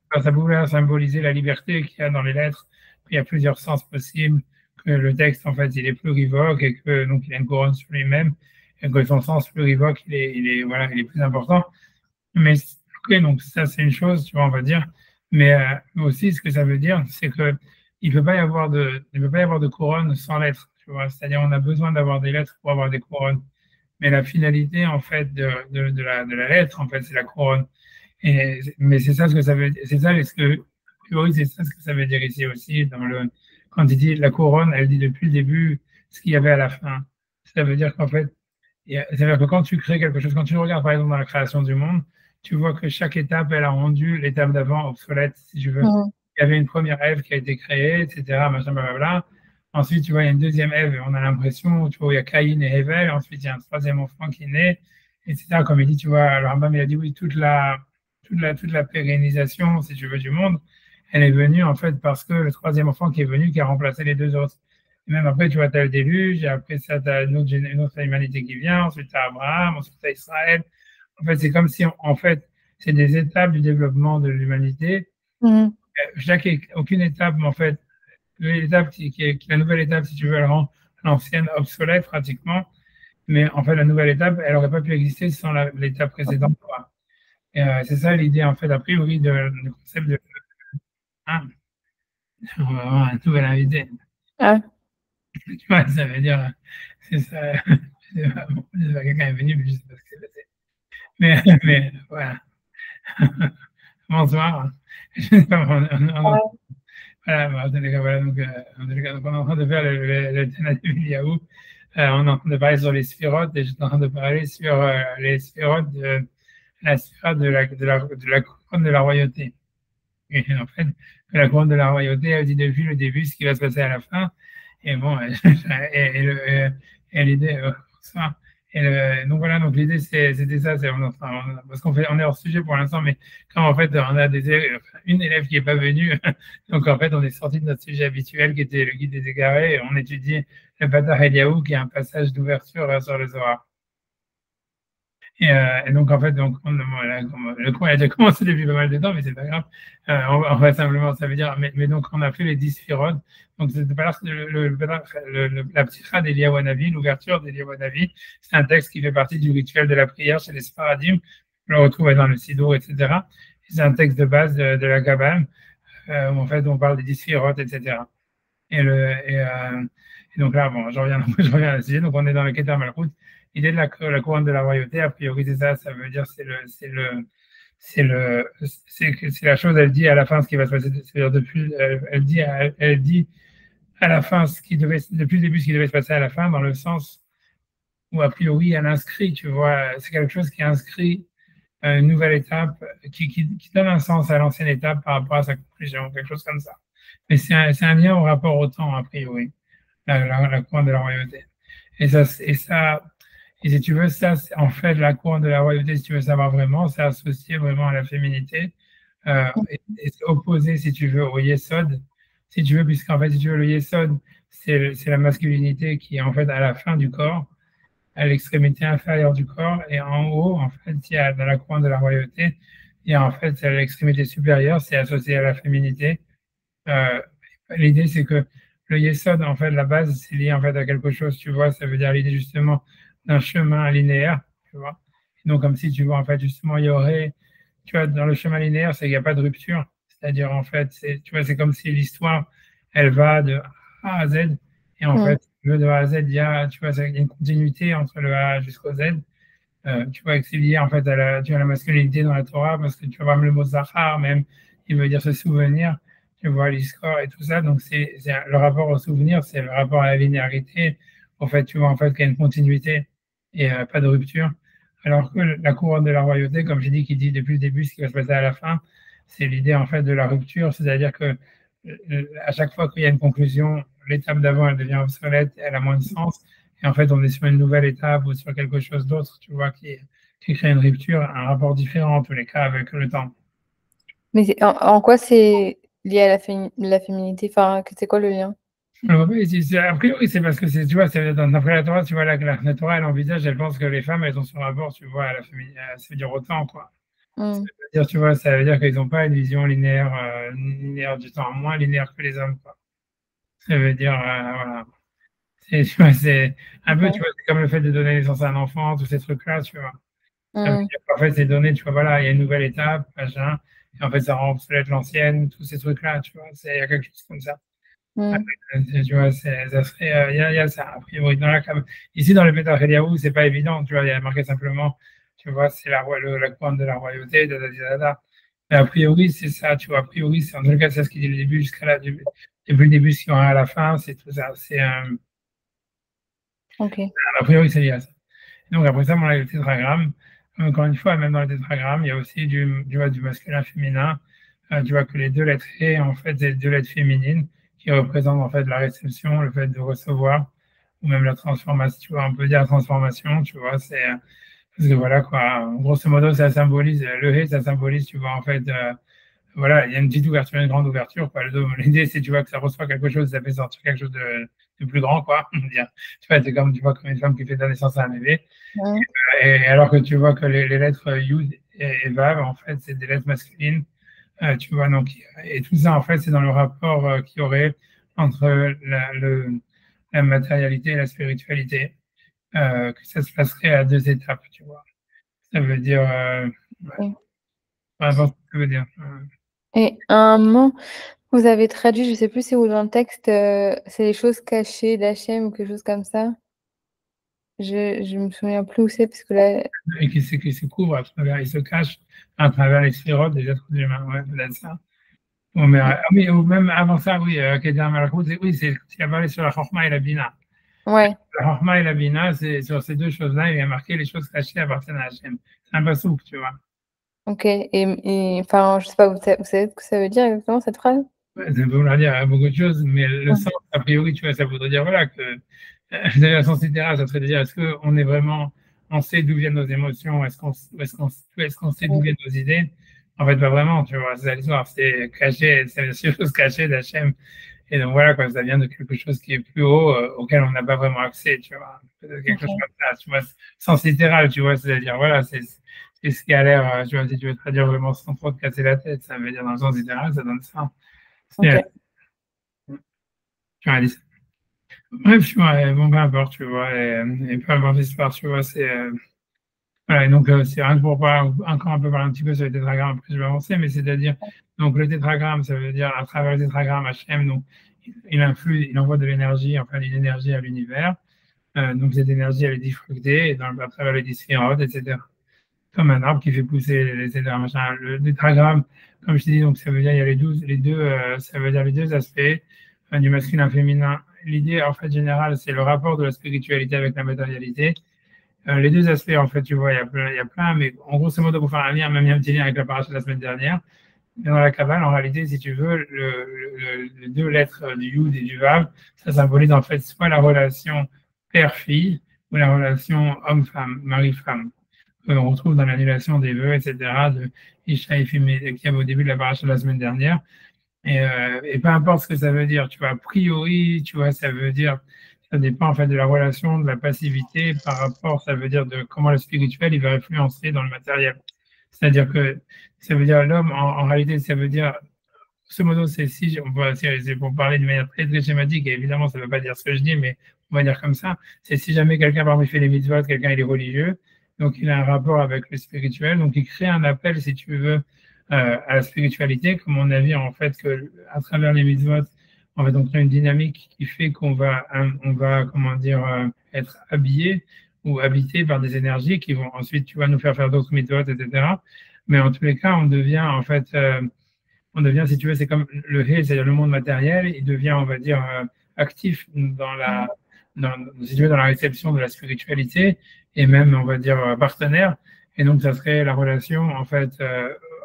symboliser la liberté qu'il y a dans les lettres. Il y a plusieurs sens possibles, que le texte, en fait, il est plurivoque et que, donc, il a une couronne sur lui-même, et que son sens plurivoque, voilà, il est plus important. Mais, ok, donc, ça, c'est une chose, tu vois, on va dire. Mais aussi, ce que ça veut dire, c'est que il peut pas y avoir de couronne sans lettres, tu vois. C'est-à-dire, on a besoin d'avoir des lettres pour avoir des couronnes. Mais la finalité, en fait, de la lettre, en fait, c'est la couronne. Mais c'est ça ce que ça veut dire. C'est ça, a priori, c'est ça ce que ça veut dire ici aussi, quand il dit la couronne, elle dit depuis le début ce qu'il y avait à la fin. Ça veut dire qu'en fait, c'est-à-dire que quand tu crées quelque chose, quand tu regardes par exemple dans la création du monde, tu vois que chaque étape, elle a rendu l'étape d'avant obsolète, si tu veux. Il y avait une première Ève qui a été créée, etc., machin, blablabla. Ensuite, tu vois, il y a une deuxième Ève, et on a l'impression, tu vois, il y a Caïn et Hevel, ensuite il y a un troisième enfant qui est né, etc. Comme il dit, tu vois, le Rambam, il a dit, oui, toute la pérennisation, si tu veux, du monde, elle est venue, en fait, parce que le troisième enfant qui est venu, qui a remplacé les deux autres. Et même après, tu vois, tu as le déluge, et après ça, tu as une autre humanité qui vient, ensuite tu as Abraham, ensuite tu as Israël. En fait, c'est comme si, en fait, c'est des étapes du développement de l'humanité. Aucune étape, en fait, l'étape la nouvelle étape, si tu veux, elle rend l'ancienne obsolète pratiquement. Mais en fait, la nouvelle étape, elle n'aurait pas pu exister sans l'étape précédente. Et c'est ça l'idée, en fait, a priori, du concept de. Ah, on va avoir un nouvel invité. Ah. Tu vois, ça veut dire, c'est ça. Quelqu'un est venu, mais je ne sais pas ce qui s'est passé. Mais voilà. Bonsoir. Voilà, donc, on est en train de faire le Tana de Eliaou. On est en train de parler sur les sphirotes et je suis en train de parler sur les sphirotes de la sphère de la couronne de la royauté. Et en fait, la couronne de la royauté, elle dit depuis le début ce qui va se passer à la fin. Et bon, et l'idée, Donc voilà, donc l'idée c'était ça, parce on est hors sujet pour l'instant, mais quand en fait on a une élève qui est pas venue, donc en fait on est sorti de notre sujet habituel qui était le guide des égarés, et on étudie le Bata Eliaou qui est un passage d'ouverture sur le Zohar. Et donc, en fait, le cours a déjà commencé depuis pas mal de temps, mais c'est pas grave. On va simplement, ça veut dire, mais donc, on a fait les 10 sphirotes. Donc, c'était pas la petite phrase d'Eliyahu l'ouverture d'Eliyahu Hanavi. C'est un texte qui fait partie du rituel de la prière chez les Sfaradim. On le retrouve dans le Sidour, etc. C'est un texte de base de la Kabbale, où en fait, on parle des 10 sphirotes, etc. Et donc là, bon, je reviens à la sujet. Donc, on est dans le Keter Malchut. L'idée de la couronne de la royauté, a priori, c'est ça. Ça veut dire c'est la chose. Elle dit à la fin ce qui va se passer. C'est-à-dire elle dit à la fin depuis le début ce qui devait se passer à la fin, dans le sens où a priori elle inscrit. Tu vois, c'est quelque chose qui inscrit une nouvelle étape, qui donne un sens à l'ancienne étape par rapport à sa conclusion, quelque chose comme ça. Mais c'est un lien au rapport au temps, a priori, la couronne de la royauté. Et si tu veux, ça, en fait, la couronne de la royauté, si tu veux savoir vraiment, c'est associé vraiment à la féminité. Et c'est opposé, si tu veux, au yesod. Si tu veux, puisqu'en fait, si tu veux, le yesod, c'est la masculinité qui est en fait à la fin du corps, à l'extrémité inférieure du corps. Et en haut, en fait, il y a dans la couronne de la royauté, il y a en fait à l'extrémité supérieure, c'est associé à la féminité. L'idée, c'est que le yesod, en fait, la base, c'est lié en fait à quelque chose, tu vois, ça veut dire l'idée justement d'un chemin linéaire, tu vois. Donc, comme si, tu vois, en fait, justement, il y aurait, tu vois, dans le chemin linéaire, c'est qu'il n'y a pas de rupture. C'est-à-dire, en fait, tu vois, c'est comme si l'histoire, elle va de A à Z. Et en fait, de A à Z, il y a, tu vois, il y a une continuité entre le A jusqu'au Z. Tu vois, que c'est lié, en fait, tu vois, la masculinité dans la Torah, parce que tu vois, même le mot Zachar, même, il veut dire se souvenir. Tu vois, l'histoire et tout ça. Donc, c'est le rapport au souvenir, c'est le rapport à la linéarité. En fait, tu vois, en fait, qu'il y a une continuité et pas de rupture. Alors que la couronne de la royauté, comme j'ai dit, qui dit depuis le début ce qui va se passer à la fin, c'est l'idée en fait de la rupture, c'est-à-dire que à chaque fois qu'il y a une conclusion, l'étape d'avant elle devient obsolète, elle a moins de sens, et en fait on est sur une nouvelle étape ou sur quelque chose d'autre, tu vois, qui crée une rupture, un rapport différent en tous les cas avec le temps. Mais en quoi c'est lié à la féminité? Enfin, c'est quoi le lien? A priori, c'est parce que tu vois, d'après la Torah, tu vois, la Torah, elle envisage, elle pense que les femmes, elles ont ce rapport, tu vois, ça veut dire autant, quoi. Ça veut dire, tu vois, ça veut dire qu'ils n'ont pas une vision linéaire du temps, moins linéaire que les hommes, quoi. Ça veut dire, voilà. Tu vois, c'est un peu, tu vois, c'est comme le fait de donner naissance à un enfant, tous ces trucs-là, tu vois. Ça veut dire qu'en fait, ces données, tu vois, voilà, il y a une nouvelle étape, machin, et en fait, ça rend obsolète l'ancienne, tous ces trucs-là, tu vois, il y a quelque chose comme ça. Tu vois, ça serait, il y a ça, a priori. Ici, dans le Beta Eliaou, c'est pas évident, tu vois, il y a marqué simplement, tu vois, c'est la couronne de la royauté, mais a priori, c'est ça, tu vois, a priori, c'est en tout cas, c'est ce qu'il dit le début jusqu'à là, depuis le début, ce qu'il y aura à la fin, c'est tout ça, a priori, c'est lié à ça. Donc, après ça, on a le tétragramme. Encore une fois, même dans le tétragramme, il y a aussi du masculin féminin. Tu vois que les deux lettres E, en fait, c'est deux lettres féminines qui représentent en fait la réception, le fait de recevoir, ou même la transformation. Tu vois, on peut dire la transformation, tu vois, parce que voilà quoi. Grosso modo, ça symbolise le E, ça symbolise, tu vois, en fait, voilà, il y a une petite ouverture, une grande ouverture. L'idée, c'est tu vois que ça reçoit quelque chose, ça fait sortir quelque chose de plus grand, quoi. Tu vois, c'est comme tu vois comme une femme qui fait de la naissance à un bébé. Et alors que tu vois que les lettres Yud et Vav, en fait, c'est des lettres masculines. Tu vois, donc, et tout ça, en fait, c'est dans le rapport qu'il y aurait entre la matérialité et la spiritualité, que ça se passerait à deux étapes, tu vois. Ça veut dire, ouais, peu importe ce que ça veut dire. Et à un moment, vous avez traduit, je sais plus c'est où dans le texte, c'est les choses cachées d'Hachem ou quelque chose comme ça. Je me souviens plus où c'est parce que là. Et qui se couvre il se cache à travers les sphérotes des êtres humains, ouais, peut-être ça. Bon, mais, oui, ou même avant ça, oui, Kedar Malachut, oui, c'est a parlé sur la Chorma et la Bina. Ouais. La Chorma et la Bina, c'est sur ces deux choses-là, il y a marqué les choses cachées appartiennent à Hachem. C'est un pasouk, tu vois. Ok. Et enfin, je sais pas, vous savez ce que ça veut dire exactement cette phrase? Ouais, ça peut vouloir dire beaucoup de choses, mais le sens, a priori, tu vois, ça voudrait dire, voilà, que, le sens littéral, ça serait de dire, est-ce qu'on est vraiment on sait d'où viennent nos émotions, est-ce qu'on sait d'où viennent nos idées? En fait, pas vraiment, tu vois, c'est ça l'histoire, c'est caché, c'est des choses cachées d'Hachem. Et donc voilà, quoi, ça vient de quelque chose qui est plus haut, auquel on n'a pas vraiment accès, tu vois. Peut-être quelque chose Ok. comme ça, tu vois, sens littéral, tu vois, c'est-à-dire, voilà, c'est ce qui a l'air, tu vois, si tu veux traduire vraiment sans trop te casser la tête, ça veut dire dans le sens littéral, ça donne ça. Ok. Tu vois, bref, tu vois, bon, peu importe, tu vois, et peu importe l'histoire, tu vois, voilà, et donc, c'est rien que pour encore un peu parler un petit peu sur le tétragramme, après je vais avancer, mais c'est-à-dire, donc le tétragramme, ça veut dire, à travers le tétragramme, Hachem, donc, il influe, il envoie de l'énergie, enfin, une énergie à l'univers, donc cette énergie, elle est diffractée à travers les disques, etc. Comme un arbre qui fait pousser, etc. Machin. Le tétragramme, comme je t'ai dit, donc ça veut dire il y a les deux, ça veut dire les deux aspects du masculin et féminin. L'idée, en fait, générale, c'est le rapport de la spiritualité avec la matérialité. Les deux aspects, en fait, tu vois, il y a plein, mais en grosso modo, pour faire un lien, même il y a un petit lien avec la paracha de la semaine dernière. Dans la Kabbale, en réalité, si tu veux, les deux lettres du Yud et du Vav, ça symbolise en fait soit la relation père-fille ou la relation homme-femme, mari-femme. On retrouve dans l'annulation des vœux, etc., de Isha et Fimé, qu'il y avait au début de la paracha de la semaine dernière. Et peu importe ce que ça veut dire, tu vois, a priori, tu vois, ça veut dire, ça dépend en fait de la relation, de la passivité par rapport, ça veut dire de comment le spirituel, il va influencer dans le matériel. C'est-à-dire que ça veut dire l'homme, en réalité, ça veut dire, ce modo, c'est si, c'est pour parler de manière très, très schématique, et évidemment, ça ne veut pas dire ce que je dis, mais on va dire comme ça, c'est si jamais quelqu'un, parmi fait les mitzvot, quelqu'un, il est religieux, donc il a un rapport avec le spirituel, donc il crée un appel, si tu veux, à la spiritualité, comme on a vu, en fait, que à travers les mitzvot, on va donc créer une dynamique qui fait on va, comment dire, être habillé ou habité par des énergies qui vont ensuite, tu vas nous faire d'autres mitzvot, etc. Mais en tous les cas, on devient, si tu veux, c'est comme le He, c'est-à-dire le monde matériel, il devient, on va dire, actif si tu veux, dans la réception de la spiritualité et même, on va dire, partenaire. Et donc, ça serait la relation, en fait,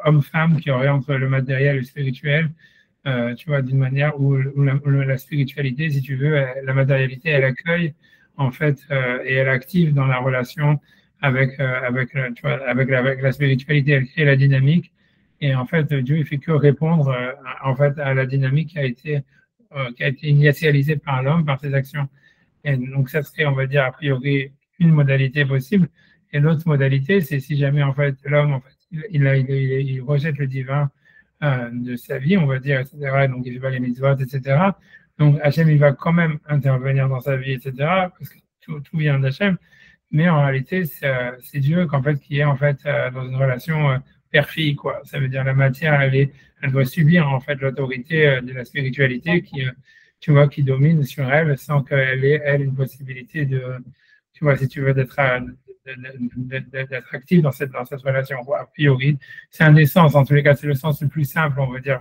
homme-femme qui aurait entre le matériel et le spirituel, tu vois, d'une manière où la spiritualité, si tu veux, la matérialité, elle accueille, en fait, et elle active dans la relation tu vois, avec la spiritualité, elle crée la dynamique. Et en fait, Dieu, il fait que répondre en fait, à la dynamique qui a été initialisée par l'homme, par ses actions. Et donc, ça serait, on va dire, a priori, une modalité possible. Et l'autre modalité, c'est si jamais, en fait, l'homme, en fait, il rejette le divin de sa vie, on va dire, etc. Donc, il ne fait pas les mitzvot, etc. Donc, Hachem, il va quand même intervenir dans sa vie, etc. Parce que tout vient d'Hachem. Mais en réalité, c'est Dieu qu'en fait, qui est en fait dans une relation père-fille, quoi. Ça veut dire la matière, elle doit subir en fait l'autorité de la spiritualité tu vois, qui domine sur elle sans qu'elle ait, elle, une possibilité tu vois, si tu veux, d'être active dans cette relation, quoi. A priori, c'est un des sens. En tous les cas, c'est le sens le plus simple, on va dire.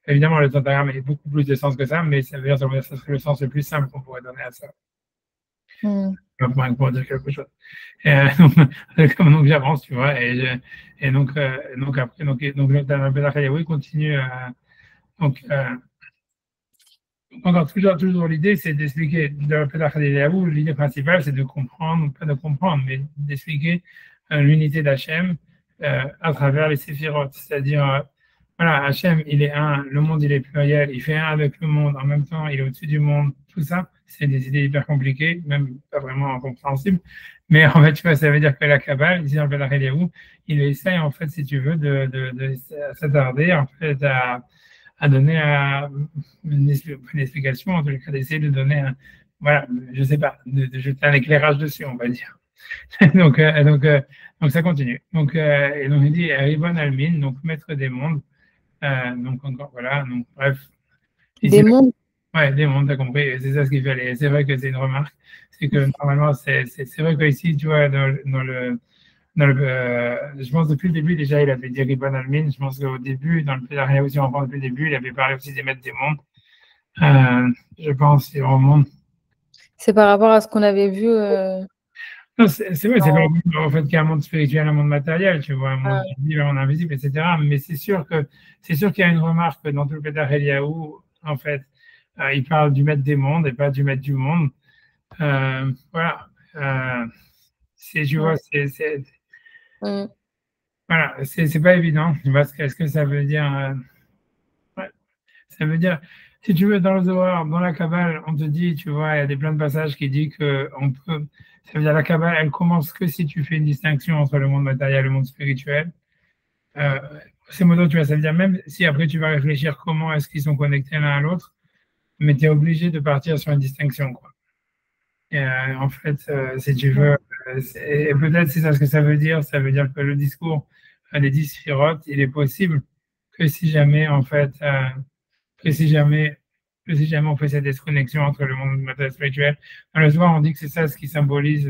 Évidemment, le tentagramme a beaucoup plus de sens que ça, mais ça veut dire que ça serait le sens le plus simple qu'on pourrait donner à ça. Hmm. Pour dire quelque chose. Donc j'avance, tu vois, donc après, donc le Pédar continue donc, encore toujours l'idée, c'est d'expliquer, dans le Pédar l'idée principale, c'est de comprendre, pas de comprendre, mais d'expliquer l'unité d'Hachem à travers les séphirotes, c'est-à-dire, voilà, Hachem, il est un, le monde, il est pluriel, il fait un avec le monde, en même temps, il est au-dessus du monde, tout ça, c'est des idées hyper compliquées, même pas vraiment incompréhensibles, mais en fait, tu vois, ça veut dire que la Kabbale, ici dans le Pédar il essaye, en fait, si tu veux, de s'attarder, en fait, à donner une explication, en tout cas d'essayer de donner voilà, je sais pas, de jeter un éclairage dessus, on va dire. donc, donc ça continue. Et donc il dit Ribon Almin, donc maître des mondes. Donc encore, voilà, donc bref. Ici, Des mondes. ouais, des mondes, t'as compris, c'est ça ce qu'il fallait. C'est vrai que c'est une remarque. C'est que normalement, c'est vrai qu'ici, tu vois, je pense depuis le début, déjà, il avait dit Ribon Almin. Je pense qu'au début, dans le Pédaria aussi, on pense depuis le début, il avait parlé aussi des maîtres des mondes. Je pense, c'est vraiment. C'est par rapport à ce qu'on avait vu. Non, c'est vrai, c'est pas Dans- en fait qu'il y a un monde spirituel, un monde matériel, tu vois, un monde Ah, visible, un monde invisible, etc. Mais c'est sûr qu'il y a une remarque dans tout le Pédar Eliaou, en fait, il parle du maître des mondes et pas du maître du monde. Voilà. tu vois, Mm. voilà, c'est pas évident. Parce qu'est-ce que ça veut dire? Ouais, ça veut dire, si tu veux, dans le Zohar, dans la Kabbale, on te dit, tu vois, il y a des plein de passages qui disent que on peut. Ça veut dire la Kabbale, elle commence que si tu fais une distinction entre le monde matériel et le monde spirituel. Euh, Ces mots, tu vois, ça veut dire même si après tu vas réfléchir comment est-ce qu'ils sont connectés l'un à l'autre, mais tu es obligé de partir sur une distinction, quoi. Et, en fait, si tu veux, et peut-être c'est ça ce que ça veut dire que le discours des 10 sphirotes, il est possible que si jamais, en fait, que si jamais, que si jamais on fait cette déconnexion entre le monde matériel et spirituel. Dans le soir, on dit que c'est ça ce qui symbolise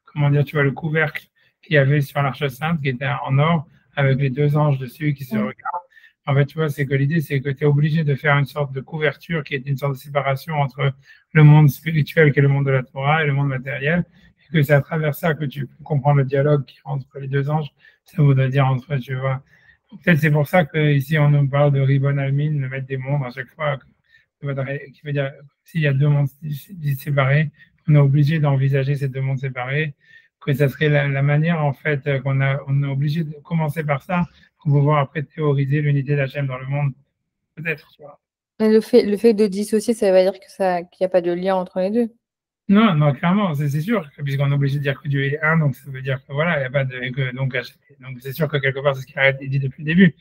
comment dire, tu vois, le couvercle qu'il y avait sur l'Arche Sainte, qui était en or, avec les deux anges dessus qui se Mm. regardent. En fait, tu vois, c'est que l'idée, c'est que tu es obligé de faire une sorte de couverture qui est une sorte de séparation entre le monde spirituel, qui est le monde de la Torah, et le monde matériel, et que c'est à travers ça que tu peux comprendre le dialogue qui entre les deux anges. Ça voudrait dire entre, tu vois. Peut-être c'est pour ça qu'ici, on nous parle de Ribbon Almin, le maître des mondes, à chaque fois, qui veut dire s'il y a deux mondes séparés, on est obligé d'envisager ces deux mondes séparés, que ça serait la manière, en fait, on est obligé de commencer par ça pour pouvoir après théoriser l'unité d'Hachem dans le monde. Peut-être, tu vois. Mais le fait de dissocier, ça veut dire qu'il n'y a pas de lien entre les deux. Non, non, clairement, c'est sûr, puisqu'on est obligé de dire que Dieu est un, donc ça veut dire que voilà, il n'y a pas de. Donc c'est sûr que quelque part, c'est ce qu'il a dit depuis le début.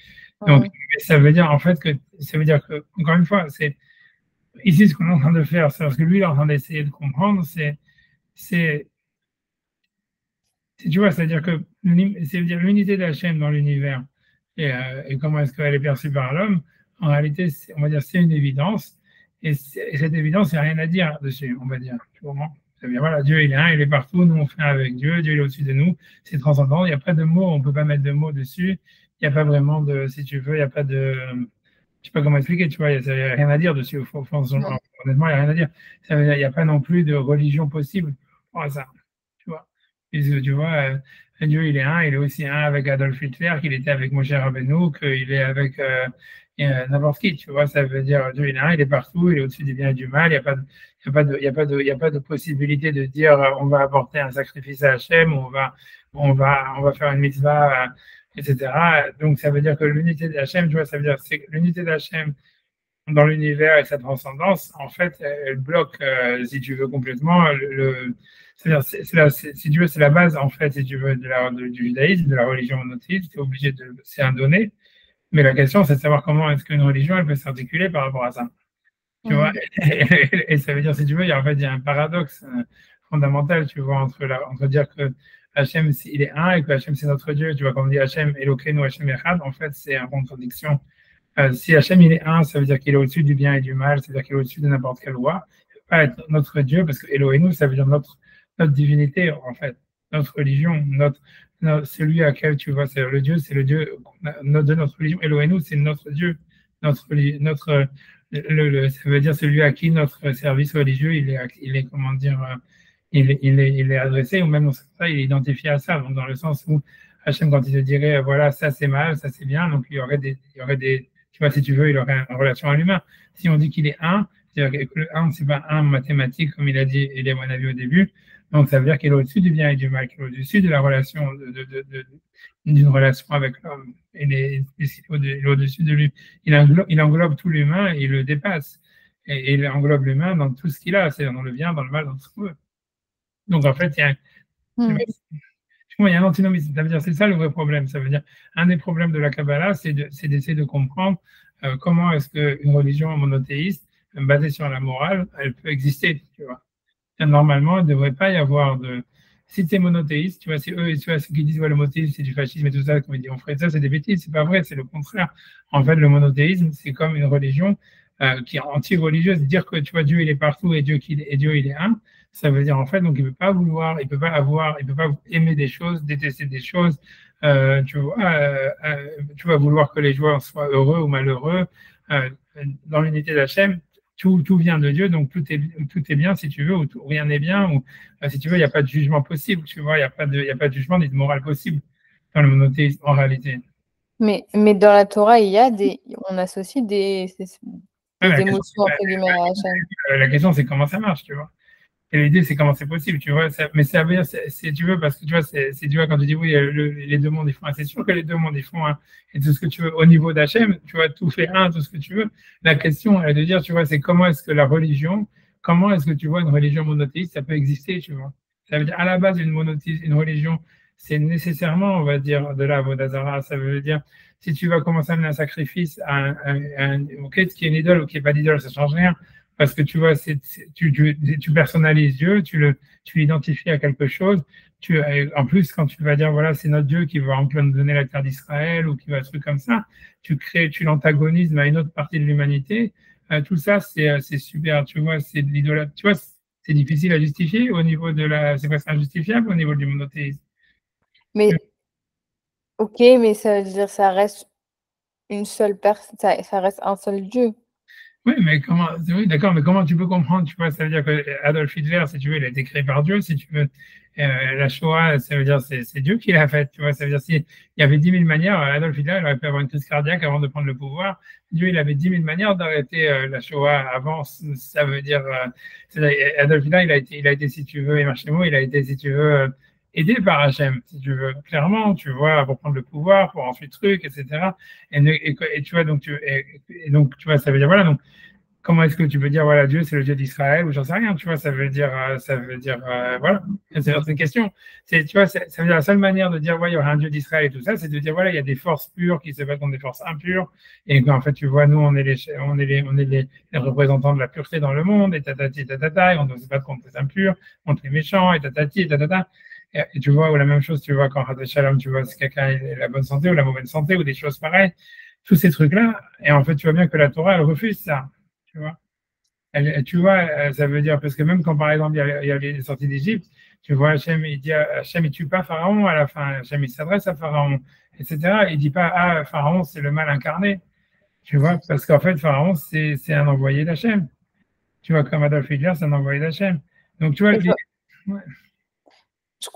Donc, Mm. ça veut dire en fait que, ça veut dire que, encore une fois, c'est ici ce qu'on est en train de faire, c'est parce que lui, il est en train d'essayer de comprendre, c'est, tu vois, c'est-à-dire que c'est-à-dire l'unité de la chaîne dans l'univers et comment est-ce qu'elle est perçue par l'homme, en réalité, on va dire, c'est une évidence. Et cette évidence, il n'y a rien à dire dessus, on va dire. Tu comprends? C'est-à-dire, voilà, Dieu, il est un, il est partout, nous, on fait un avec Dieu, Dieu, il est au-dessus de nous, c'est transcendant, il n'y a pas de mots, on ne peut pas mettre de mots dessus, il n'y a pas vraiment de, si tu veux, il n'y a pas de, je sais pas comment expliquer, tu vois, il n'y a rien à dire dessus, Mm. honnêtement, il n'y a rien à dire. Ça veut dire, il n'y a pas non plus de religion possible pour ça, tu vois. Tu vois, Dieu, il est un, il est aussi un avec Adolf Hitler, qu'il était avec Moshe Rabbeinu, qu'il est avec n'importe qui, tu vois. Ça veut dire Dieu, il est un, il est partout, il est au-dessus du bien et du mal. Il n'y a pas de, il y a pas de, il y a pas de, il y a pas de possibilité de dire on va apporter un sacrifice à Hachem, on va faire une mitzvah, etc. Donc, ça veut dire que l'unité d'Hachem, tu vois, ça veut dire c'est l'unité d'Hachem dans l'univers et sa transcendance, en fait, elle bloque, si tu veux, complètement c'est-à-dire, si tu veux, c'est la base, en fait, si tu veux, du judaïsme, de la religion monothéiste, c'est un donné, mais la question, c'est de savoir comment est-ce qu'une religion, elle peut s'articuler par rapport à ça. Tu vois, Mm. et ça veut dire, si tu veux, il y a un paradoxe fondamental, tu vois, entre dire que Hachem, il est un et que Hachem, c'est notre Dieu. Tu vois, quand on dit Hachem, Elokeinu, Hachem Echad, en fait, c'est une contradiction. Si Hachem il est un, ça veut dire qu'il est au-dessus du bien et du mal, ça veut dire qu'il est au-dessus de n'importe quelle loi. Il ne peut pas être notre Dieu, parce que Elohenu, ça veut dire notre divinité, en fait, notre religion, celui à quel tu vois, c'est le Dieu, c'est le Dieu de notre religion. Elohenu, c'est notre Dieu, notre ça veut dire celui à qui notre service religieux, comment dire, il est adressé, ou même dans ça, il est identifié à ça. Donc, dans le sens où Hachem, quand il te dirait, voilà, ça c'est mal, ça c'est bien, donc il y aurait des, tu vois, si tu veux, il aurait une relation à l'humain. Si on dit qu'il est un, c'est-à-dire que le un, c'est pas un mathématique, comme il a dit Elie Wanavi au début, donc ça veut dire qu'il est au-dessus du bien et du mal, qu'il est au-dessus de la relation, d'une relation avec l'homme. Il est au-dessus de lui. Il englobe tout l'humain et il le dépasse. Et il englobe l'humain dans tout ce qu'il a, c'est-à-dire dans le bien, dans le mal, dans tout ce qu'on veut. Donc en fait, Mm. il y a un antinomisme. Ça veut dire c'est ça le vrai problème. Ça veut dire un des problèmes de la Kabbalah, c'est d'essayer de comprendre comment est-ce qu'une religion monothéiste basée sur la morale, elle peut exister. Tu vois. Normalement, il ne devrait pas y avoir de. Si tu es monothéiste, tu vois, si eux, tu vois, ceux qui disent ouais, le monothéisme, c'est du fascisme et tout ça, comme ils disent, on ferait ça, c'est des bêtises, c'est pas vrai, c'est le contraire. En fait, le monothéisme, c'est comme une religion qui est anti-religieuse. Dire que tu vois, Dieu, il est partout et Dieu, il est un, ça veut dire en fait, donc il ne peut pas vouloir, il peut pas aimer des choses, détester des choses, tu vas vouloir que les joueurs soient heureux ou malheureux. Euh, dans l'unité d'Hachem, tout vient de Dieu, donc tout est bien si tu veux, ou rien n'est bien, ou si tu veux, il n'y a pas de jugement possible, tu vois, il y a pas de jugement ni de morale possible dans le monothéisme en réalité. Mais dans la Torah, on associe Ouais, des émotions entre guillemets à Hachem. la question, c'est comment ça marche, tu vois. Et l'idée, c'est comment c'est possible, tu vois. Mais ça veut dire, tu veux, parce que tu vois, tu vois, quand tu dis oui, les deux mondes, ils font un, c'est sûr que les deux mondes, ils font un, et tout ce que tu veux. Au niveau d'Hachem, tu vois, tout fait un, tout ce que tu veux. La question, elle est de dire, tu vois, c'est comment est-ce que la religion, comment est-ce que tu vois une religion monothéiste, ça peut exister, tu vois. Ça veut dire, à la base, une religion, c'est nécessairement, on va dire, de la Vodazara. Ça veut dire, si tu vas commencer à amener un sacrifice ok, ce qui est une idole ou qui n'est pas d'idole, ça change rien. Parce que tu vois, tu personnalises Dieu, tu l'identifies à quelque chose. En plus, quand tu vas dire, voilà, c'est notre Dieu qui va nous donner la terre d'Israël ou qui va un truc comme ça, tu l'antagonismes à une autre partie de l'humanité. Tout ça, c'est super. Tu vois, c'est de l'idolâtrie. Tu vois, c'est difficile à justifier au niveau de la. C'est presque injustifiable au niveau du monothéisme. Mais, ok, mais ça veut dire ça reste une seule personne, ça reste un seul Dieu. Oui, mais comment, oui, d'accord, mais comment tu peux comprendre, tu vois, ça veut dire que Adolf Hitler, si tu veux, il a été créé par Dieu, si tu veux. La Shoah, ça veut dire c'est Dieu qui l'a faite, tu vois, ça veut dire s'il y avait 10 000 manières, Adolf Hitler, il aurait pu avoir une crise cardiaque avant de prendre le pouvoir. Dieu, il avait 10 000 manières d'arrêter la Shoah avant, ça veut dire, Adolf Hitler, il a été, si tu veux, et Marchemo, il a été, si tu veux, aidé par Hachem, si tu veux, clairement, tu vois, pour prendre le pouvoir, pour ensuite truc, etc. Et tu vois, donc, tu vois, ça veut dire, voilà, donc, comment est-ce que tu peux dire, voilà, Dieu, c'est le Dieu d'Israël, ou j'en sais rien, tu vois, voilà, c'est une question. Tu vois, ça veut dire la seule manière de dire, ouais, il y aura un Dieu d'Israël et tout ça, c'est de dire, voilà, il y a des forces pures qui se battent contre des forces impures, et qu'en fait, tu vois, nous, on est les représentants de la pureté dans le monde, et tatati, tatata, et on doit se battre contre les impurs, contre les méchants, et tatati, et tatata. Et tu vois, ou la même chose, tu vois, quand Hadat Shalom, tu vois, si quelqu'un a la bonne santé ou la mauvaise santé, ou des choses pareilles, tous ces trucs-là, et en fait, tu vois bien que la Torah, elle refuse ça. Tu vois, tu vois, ça veut dire, parce que même quand par exemple il y a les sorties d'Égypte, tu vois, Hachem, il tue pas Pharaon à la fin, Hachem, il s'adresse à Pharaon, etc. Il dit pas, ah, Pharaon, c'est le mal incarné, tu vois, parce qu'en fait, Pharaon, c'est un envoyé d'Hachem. Tu vois, comme Adolf Hitler, c'est un envoyé d'Hachem. Donc, tu vois, ouais.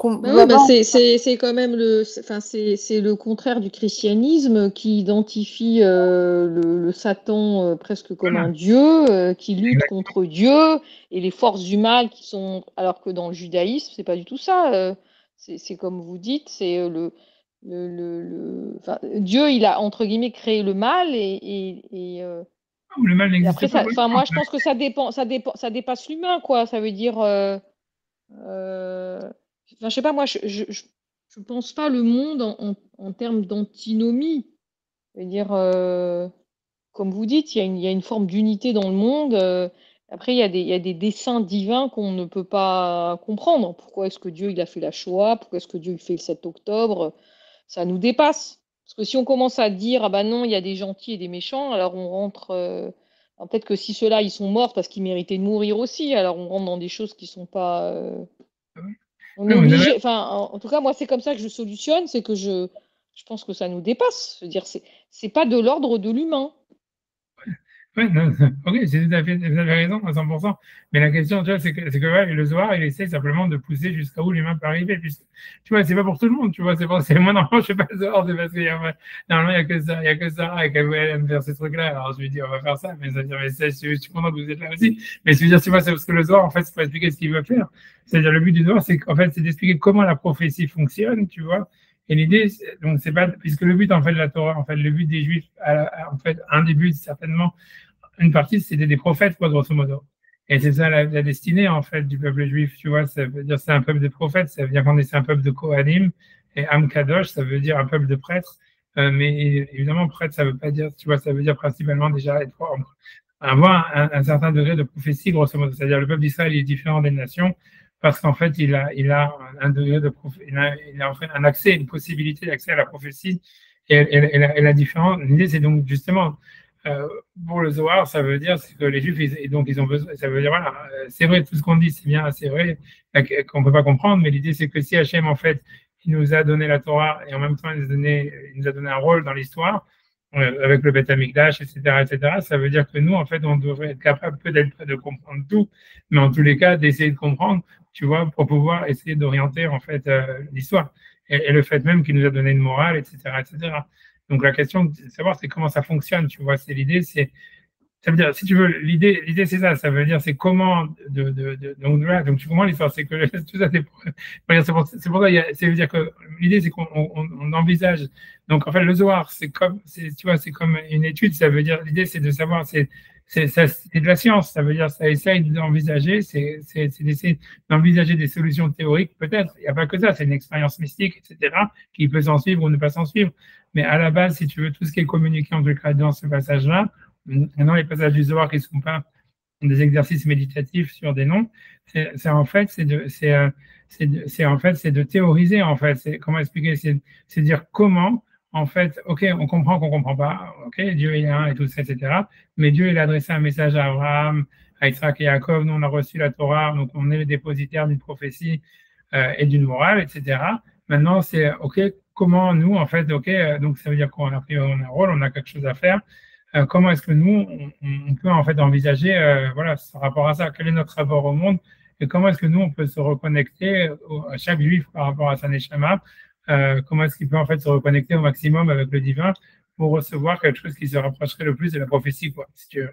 Bah oui, bah c'est quand même c'est le contraire du christianisme qui identifie le Satan presque comme Voilà. un dieu qui lutte contre Dieu et les forces du mal qui sont, alors que dans le judaïsme c'est pas du tout ça. C'est comme vous dites, c'est Dieu il a entre guillemets créé le mal Le mal et n'existe après pas. ça, moi je pense que ça dépasse l'humain quoi. Ça veut dire je sais pas, moi, je pense pas le monde en termes d'antinomie. C'est-à-dire, comme vous dites, il y a une forme d'unité dans le monde. Après, il y a des desseins divins qu'on ne peut pas comprendre. Pourquoi est-ce que Dieu il a fait la Shoah? Pourquoi est-ce que Dieu il fait le 7 octobre? Ça nous dépasse. Parce que si on commence à dire, ah bah non, il y a des gentils et des méchants, alors on rentre. Alors peut-être que si ceux-là, ils sont morts parce qu'ils méritaient de mourir aussi, alors on rentre dans des choses qui sont pas. On est obligé, enfin, en tout cas, moi, c'est comme ça que je solutionne, c'est que je pense que ça nous dépasse. Je veux dire, c'est pas de l'ordre de l'humain. Ouais, non, ok, vous avez raison à 100%. Mais la question, tu vois, c'est que ouais, le Zohar, il essaie simplement de pousser jusqu'à où l'humain peut arriver. Puisque, tu vois, c'est pas pour tout le monde, tu vois. Moi, normalement, je fais pas le Zohar, c'est parce qu'il y a, normalement, il y a que ça, il y a que ça, et qu'elle veut me faire ces trucs-là. Alors, je lui dis, on va faire ça. Mais ça veut dire, mais je suis content que vous êtes là aussi. Mais je veux dire, tu vois, c'est parce que le Zohar, en fait, c'est pour expliquer ce qu'il veut faire. C'est-à-dire, le but du Zohar, c'est qu'en fait, c'est d'expliquer comment la prophétie fonctionne, tu vois. Et l'idée, donc, c'est pas, puisque le but, en fait, de la Torah, en fait, le but des Juifs, en fait, un des buts, certainement, une partie, c'était des prophètes, quoi, grosso modo. Et c'est ça la destinée, en fait, du peuple juif, tu vois. Ça veut dire c'est un peuple de prophètes, ça veut dire qu'on est un peuple de Kohanim. Et Am Kadosh, ça veut dire un peuple de prêtres. Mais évidemment, prêtre, ça veut pas dire, tu vois, ça veut dire principalement déjà avoir un certain degré de prophétie, grosso modo. C'est-à-dire le peuple d'Israël est différent des nations parce qu'en fait, il a un degré de il a en fait un accès, une possibilité d'accès à la prophétie. Et la différence, l'idée, c'est donc justement pour le Zohar, ça veut dire que les Juifs, donc ils ont besoin, ça veut dire, voilà, c'est vrai, tout ce qu'on dit, c'est bien, c'est vrai, qu'on ne peut pas comprendre, mais l'idée, c'est que si Hachem, en fait, il nous a donné la Torah et en même temps, il nous a donné un rôle dans l'histoire, avec le Beth Amikdash, etc., ça veut dire que nous, en fait, on devrait être capable peut-être de comprendre tout, mais en tous les cas, d'essayer de comprendre, tu vois, pour pouvoir essayer d'orienter, en fait, l'histoire. Et le fait même qu'il nous a donné une morale, etc., etc. Donc la question de savoir, c'est comment ça fonctionne, tu vois, c'est l'idée, c'est ça veut dire, si tu veux, l'idée c'est ça. Ça veut dire, c'est comment donc voilà. Donc tu comprends l'histoire, c'est que tout ça, c'est pour ça. Ça veut dire que l'idée, c'est qu'on envisage. Donc en fait, le Zohar, tu vois, c'est comme une étude. Ça veut dire, l'idée, c'est de savoir, c'est de la science. Ça veut dire, ça essaye d'envisager, c'est d'essayer d'envisager des solutions théoriques. Peut-être, il n'y a pas que ça. C'est une expérience mystique, etc., qui peut s'en suivre ou ne pas s'en suivre. Mais à la base, si tu veux, tout ce qui est communiqué en tout cas dans ce passage-là. Maintenant, les passages du Zohar qui ne sont pas des exercices méditatifs sur des noms, c'est en fait, c'est de théoriser, en fait. C'est, comment expliquer? C'est dire comment, en fait, OK, on comprend qu'on ne comprend pas, OK, Dieu est un et tout ça, etc. Mais Dieu, il a adressé un message à Abraham, à Isaac et Jacob. Nous, on a reçu la Torah, donc on est le dépositaire d'une prophétie et d'une morale, etc. Maintenant, c'est OK, comment nous, en fait, OK, donc ça veut dire qu'on a pris un rôle, on a quelque chose à faire. Comment est-ce que nous, on peut en fait envisager, voilà, ce rapport à ça, quel est notre rapport au monde et comment est-ce que nous, on peut se reconnecter à chaque juif par rapport à sa neshama, comment est-ce qu'il peut en fait se reconnecter au maximum avec le divin pour recevoir quelque chose qui se rapprocherait le plus de la prophétie, quoi, si tu veux.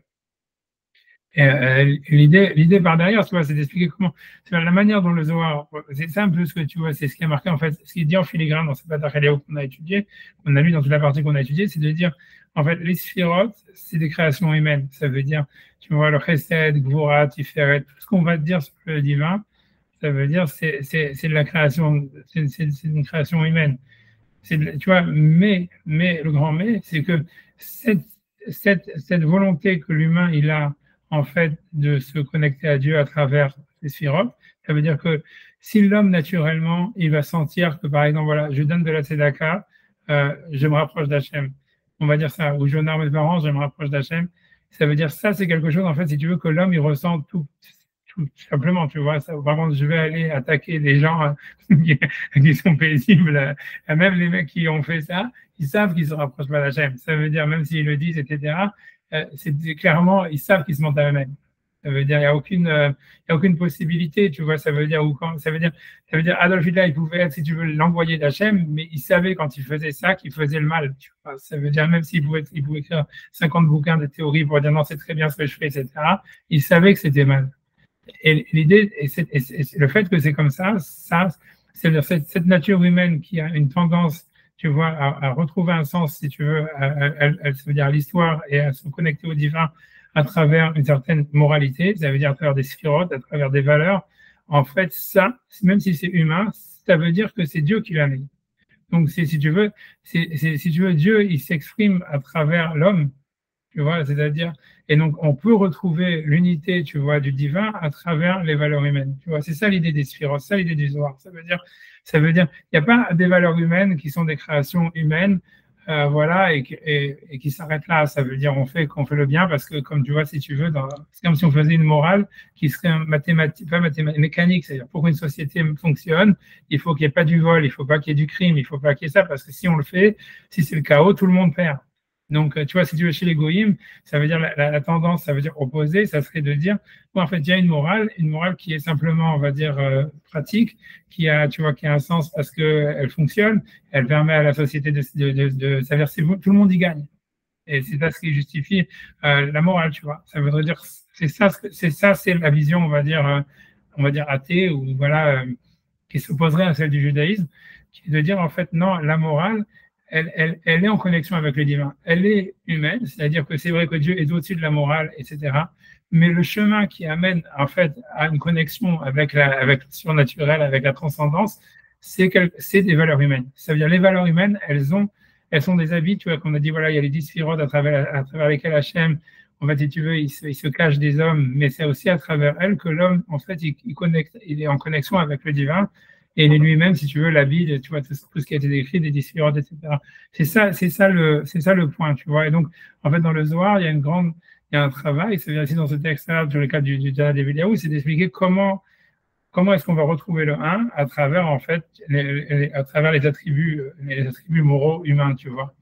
Et l'idée par derrière, tu vois, c'est d'expliquer comment, la manière dont le Zohar, c'est un peu ce que tu vois, c'est ce qui est marqué en fait, ce qui est dit en filigrane dans ce Patach Eliyahu qu'on a étudié, qu'on a lu dans toute la partie qu'on a étudiée, c'est de dire, en fait, les sphirotes, c'est des créations humaines. Ça veut dire, tu vois, le chesed, gvura, tiferet, tout ce qu'on va te dire sur le divin, ça veut dire, c'est de la création, c'est une création humaine. Tu vois, mais le grand mais, c'est que cette volonté que l'humain il a en fait de se connecter à Dieu à travers les sphirotes, ça veut dire que si l'homme naturellement il va sentir que par exemple voilà je donne de la tzedaka, je me rapproche d'Hachem, on va dire ça, ou je honore mes parents, je me rapproche d'Hachem, ça veut dire ça c'est quelque chose en fait si tu veux que l'homme il ressent tout simplement, tu vois. Ça, par contre, je vais aller attaquer des gens qui sont paisibles. Même les mecs qui ont fait ça, ils savent qu'ils se rapprochent pas d'Hachem. Ça veut dire, même s'ils le disent, etc., c'est clairement, ils savent qu'ils se mentent à eux-mêmes. Ça veut dire, il n'y a aucune possibilité, tu vois. Ça veut dire, Adolf Hitler, il pouvait être, si tu veux, l'envoyer d'Hachem, mais il savait quand il faisait ça qu'il faisait le mal, tu vois. Ça veut dire, même s'il pouvait écrire 50 bouquins de théorie pour dire non, c'est très bien ce que je fais, etc., il savait que c'était mal. Et l'idée, et le fait que c'est comme ça, c'est cette nature humaine qui a une tendance, tu vois, à retrouver un sens, si tu veux, ça veut dire l'histoire et à se connecter au divin à travers une certaine moralité, ça veut dire à travers des sphirotes, à travers des valeurs. En fait, ça, même si c'est humain, ça veut dire que c'est Dieu qui l'a mis. Donc, si tu veux, Dieu, il s'exprime à travers l'homme. Tu vois, c'est-à-dire, et donc on peut retrouver l'unité, tu vois, du divin à travers les valeurs humaines. Tu vois, c'est ça l'idée des sphiros, ça l'idée du Zohar. Ça veut dire, il n'y a pas des valeurs humaines qui sont des créations humaines, voilà, et qui s'arrêtent là. Ça veut dire qu'on fait le bien parce que, comme tu vois, si tu veux, c'est comme si on faisait une morale qui serait mécanique. C'est-à-dire, pour qu'une société fonctionne, il faut qu'il n'y ait pas du vol, il ne faut pas qu'il y ait du crime, il ne faut pas qu'il y ait ça, parce que si on le fait, si c'est le chaos, tout le monde perd. Donc, tu vois, si tu veux, chez les goïms, ça veut dire la tendance, ça veut dire opposé, ça serait de dire, bon, en fait, il y a une morale qui est simplement, on va dire, pratique, qui a un sens parce qu'elle fonctionne, elle permet à la société de s'averser, tout le monde y gagne. Et c'est ça ce qui justifie la morale, tu vois. Ça veut dire, c'est la vision, on va dire athée, ou voilà, qui s'opposerait à celle du judaïsme, qui est de dire, en fait, non, la morale, elle est en connexion avec le divin. Elle est humaine, c'est-à-dire que c'est vrai que Dieu est au-dessus de la morale, etc. Mais le chemin qui amène en fait à une connexion avec le surnaturel, avec la transcendance, c'est des valeurs humaines. Ça veut dire les valeurs humaines, elles sont des habits, tu vois, qu'on a dit, voilà, il y a les 10 sphirotes à travers lesquels Hachem, en fait, si tu veux, il se cache des hommes, mais c'est aussi à travers elles que l'homme, en fait, il est en connexion avec le divin. Et lui-même, si tu veux, l'habit, tu vois, tout ce qui a été décrit, des sphirotes, etc. C'est ça le point, tu vois. Et donc, en fait, dans le Zohar, il y a un travail, c'est aussi dans ce texte-là, sur le cas du Tana d'Eliyahu, c'est d'expliquer comment est-ce qu'on va retrouver le 1 à travers, en fait, à travers les attributs moraux humains, tu vois.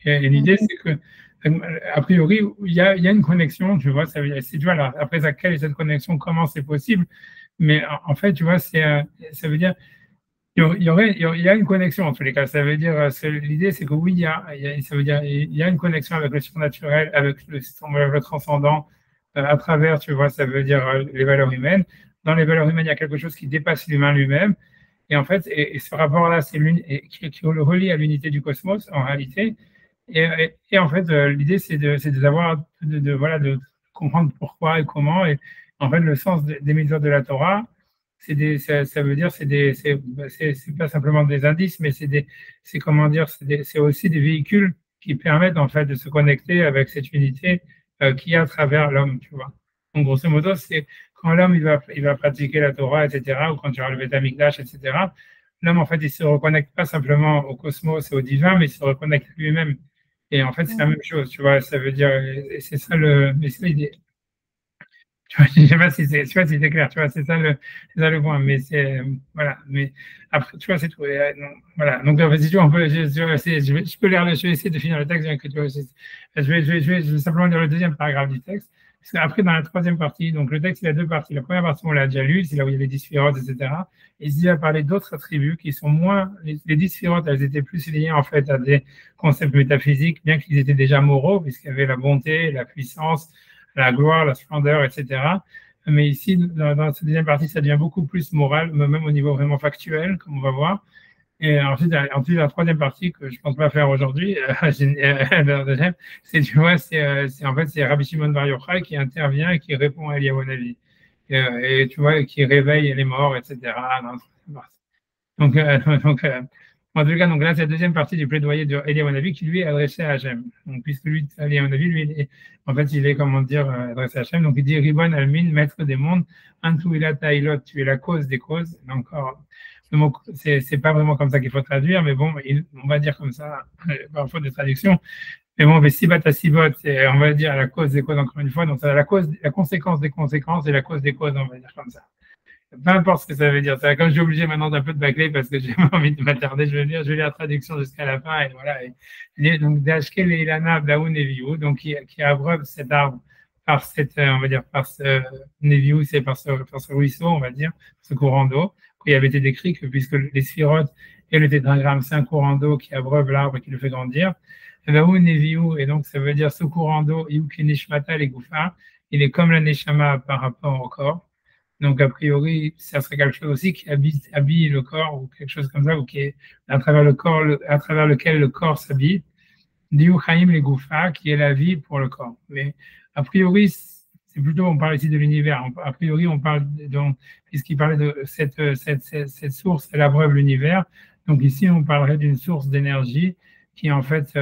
Et l'idée, c'est que, a priori, il y a une connexion, tu vois, ça veut dire, tu vois, là, après, quelle est cette connexion, comment c'est possible, mais en fait, tu vois, ça veut dire, il y a une connexion en tous les cas. Ça veut dire, l'idée, c'est que oui, ça veut dire, il y a une connexion avec le surnaturel, avec le transcendant, à travers, tu vois, ça veut dire les valeurs humaines. Dans les valeurs humaines, il y a quelque chose qui dépasse l'humain lui-même. Et en fait, et ce rapport-là, qui le relie à l'unité du cosmos, en réalité. Et en fait, l'idée, c'est voilà, de comprendre pourquoi et comment. Et en fait, le sens des mitzvot de la Torah, ça veut dire, c'est pas simplement des indices, mais c'est comment dire, c'est aussi des véhicules qui permettent en fait de se connecter avec cette unité qu'il y a à travers l'homme, tu vois. Donc, grosso modo, c'est quand l'homme il va pratiquer la Torah, etc., ou quand tu vas lever ta mikdash, etc., l'homme, en fait, il se reconnecte pas simplement au cosmos et au divin, mais il se reconnecte à lui-même. Et en fait, c'est la même chose, tu vois, ça veut dire, et c'est ça mais c'est l'idée. Tu vois, je sais pas si c'est clair, tu vois, c'est ça le point, mais voilà, mais après, tu vois, c'est tout. Non, voilà, donc, si tu vois, je peux lire, je vais essayer de finir le texte, bien que tu vois, je vais simplement lire le deuxième paragraphe du texte, parce qu'après, dans la troisième partie, donc le texte, il a deux parties. La première partie, on l'a déjà lu, c'est là où il y a les 10 sphirotes, etc. Et il va parler d'autres attributs qui sont moins, les 10 sphirotes, elles étaient plus liées, en fait, à des concepts métaphysiques, bien qu'ils étaient déjà moraux, puisqu'il y avait la bonté, la puissance, la gloire, la splendeur, etc. Mais ici, dans cette deuxième partie, ça devient beaucoup plus moral, même au niveau vraiment factuel, comme on va voir. Et ensuite, la troisième partie que je pense pas faire aujourd'hui, c'est, tu vois, en fait, c'est Rabbi Shimon Bar Yochai qui intervient et qui répond à Eliyahu Hanavi. Et tu vois, qui réveille les morts, etc. Donc, en tout cas, donc là, c'est la deuxième partie du plaidoyer de Eliyahu Hanavi qui lui est adressé à Hachem. Donc, puisque lui, Eliyahu Hanavi, lui, en fait, il est, comment dire, adressé à Hachem. Donc, il dit Ribon Almin, maître des mondes, Antu Ilat Tailot, tu es la cause des causes. Donc, le mot, c'est pas vraiment comme ça qu'il faut traduire, mais bon, on va dire comme ça, parfois des traductions. Mais bon, mais Sibat à Sibot, on va dire la cause des causes, encore une fois. Donc, c'est la conséquence des conséquences et la cause des causes, on va dire comme ça. Peu importe ce que ça veut dire. Comme je suis obligé maintenant d'un peu de bâcler parce que j'ai pas envie de m'attarder, je vais lire la traduction jusqu'à la fin et voilà. Donc, Dashkel et Ilana, Blaoun et Viou, donc qui abreuve cet arbre par on va dire, par ce Neviou, c'est par ce ruisseau, on va dire, ce courant d'eau. Il avait été décrit que puisque les sphirotes et le tétragramme, c'est un courant d'eau qui abreuve l'arbre et qui le fait grandir. Blaoun et Viou, et donc ça veut dire ce courant d'eau, Yuki Nishmata, les Goufa, il est comme la Neshama par rapport au corps. Donc, a priori, ça serait quelque chose aussi qui habille le corps ou quelque chose comme ça, ou qui est à travers le corps, à travers lequel le corps s'habille. Diou Chaim les Goufa, qui est la vie pour le corps. Mais a priori, c'est plutôt, on parle ici de l'univers. A priori, on parle, puisqu'il parlait de cette source, elle abreuve l'univers. Donc ici, on parlerait d'une source d'énergie qui est en fait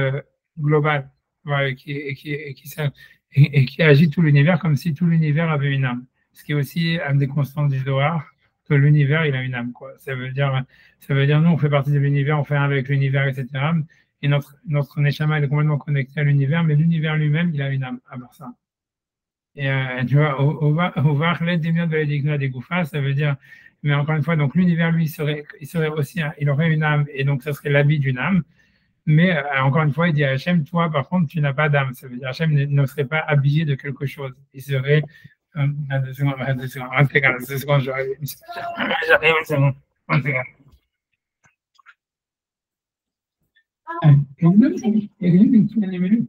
globale, voilà, et qui agit tout l'univers comme si tout l'univers avait une âme. Ce qui est aussi une des constantes du Zohar, que l'univers, il a une âme, quoi. Ça veut dire, nous, on fait partie de l'univers, on fait un avec l'univers, etc. Et notre Neshama, il est complètement connecté à l'univers, mais l'univers lui-même, il a une âme, à part ça. Et tu vois, au voir l'aide des miens de la des Goufa, ça veut dire, mais encore une fois, donc l'univers, lui, il aurait une âme, et donc ça serait l'habit d'une âme. Mais encore une fois, il dit à Hachem, toi, par contre, tu n'as pas d'âme. Ça veut dire Hachem ne serait pas habillé de quelque chose. Il serait 2 secondes, j'arrive, c'est bon. 1 seconde. Can you do 20 minutes?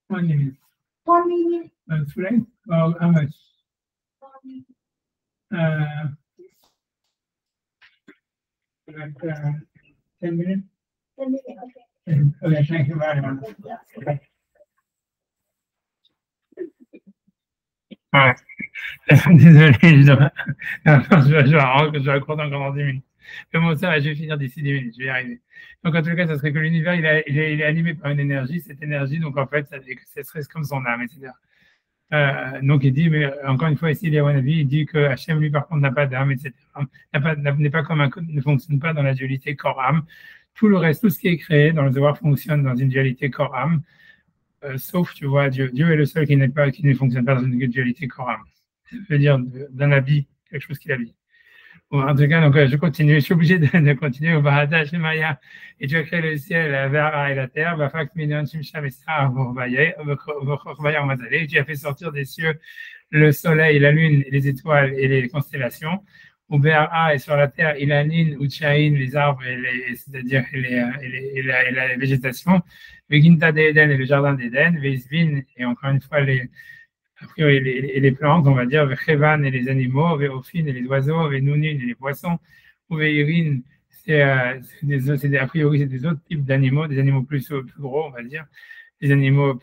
20 minutes. 1 minute. That's right. Well, how much? 10 minutes? 10 minutes, okay. Okay, thank you very much. Okay. Ouais. Désolé, je raccorde encore dans 10 minutes. Mais bon, ça, je vais finir d'ici 10 minutes, je vais y arriver. Donc, en tout cas, ça serait que l'univers, il est animé par une énergie, cette énergie, donc en fait, ça serait comme son âme, etc. Donc, il dit, mais encore une fois, ici, Eliyahu Hanavi, il dit que Hachem, lui, par contre, n'a pas d'âme, etc. N'est pas comme ne fonctionne pas dans la dualité corps-âme. Tout le reste, tout ce qui est créé dans le Zohar fonctionne dans une dualité corps-âme. Sauf, tu vois, Dieu. Dieu est le seul qui ne fonctionne pas dans une dualité corps-âme. Ça veut dire d'un habit, quelque chose qui habille. Bon, en tout cas, donc, je continue. Je suis obligé de continuer. Et tu as créé le ciel, la verre et la terre. Tu as fait sortir des cieux le soleil, la lune, les étoiles et les constellations. ou Béara, et sur la terre, Ilanin ou Tchaïn, les arbres, c'est-à-dire la végétation, Veginta d'Éden et le jardin d'Éden, Veisvin, et encore une fois, a priori, les plantes, on va dire, Vechevan et les animaux, Veofin et les oiseaux, Venounin et les poissons, ou Veirin, a priori, c'est des autres types d'animaux, des animaux plus gros, on va dire. Les animaux,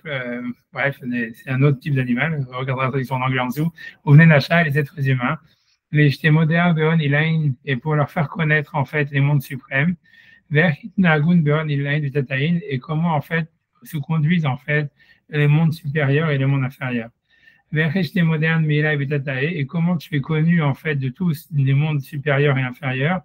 bref, c'est un autre type d'animal. On regardera la traduction en anglais en dessous. Ou venez d'achat, les êtres humains. Les Shtemodea, Beon, Ilain, et pour leur faire connaître, en fait, les mondes suprêmes. Vers Hitnagun, Beon, Ilain, du Tataïn, et comment, en fait, se conduisent, en fait, les mondes supérieurs et les mondes inférieurs. Vers Shtemodea, Mila, et Tataï, et comment tu es connu, en fait, de tous les mondes supérieurs et inférieurs.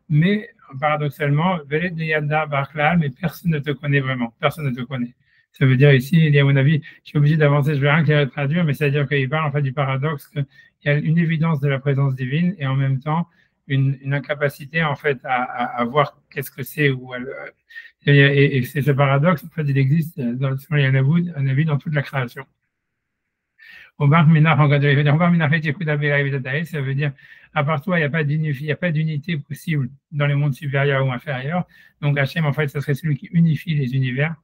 Mais, paradoxalement, Veled Yada, Barklal, mais personne ne te connaît vraiment. Personne ne te connaît. Ça veut dire ici, il y a, à mon avis, je suis obligé d'avancer, je vais rien que traduire, mais c'est-à-dire qu'il parle en fait du paradoxe qu'il y a une évidence de la présence divine et en même temps une incapacité en fait à voir qu'est-ce que c'est et c'est ce paradoxe en fait il existe il y a un avis dans toute la création. Ça veut dire à part toi il n'y a pas d'unité possible dans les mondes supérieurs ou inférieurs. Donc Hachem en fait ce serait celui qui unifie les univers.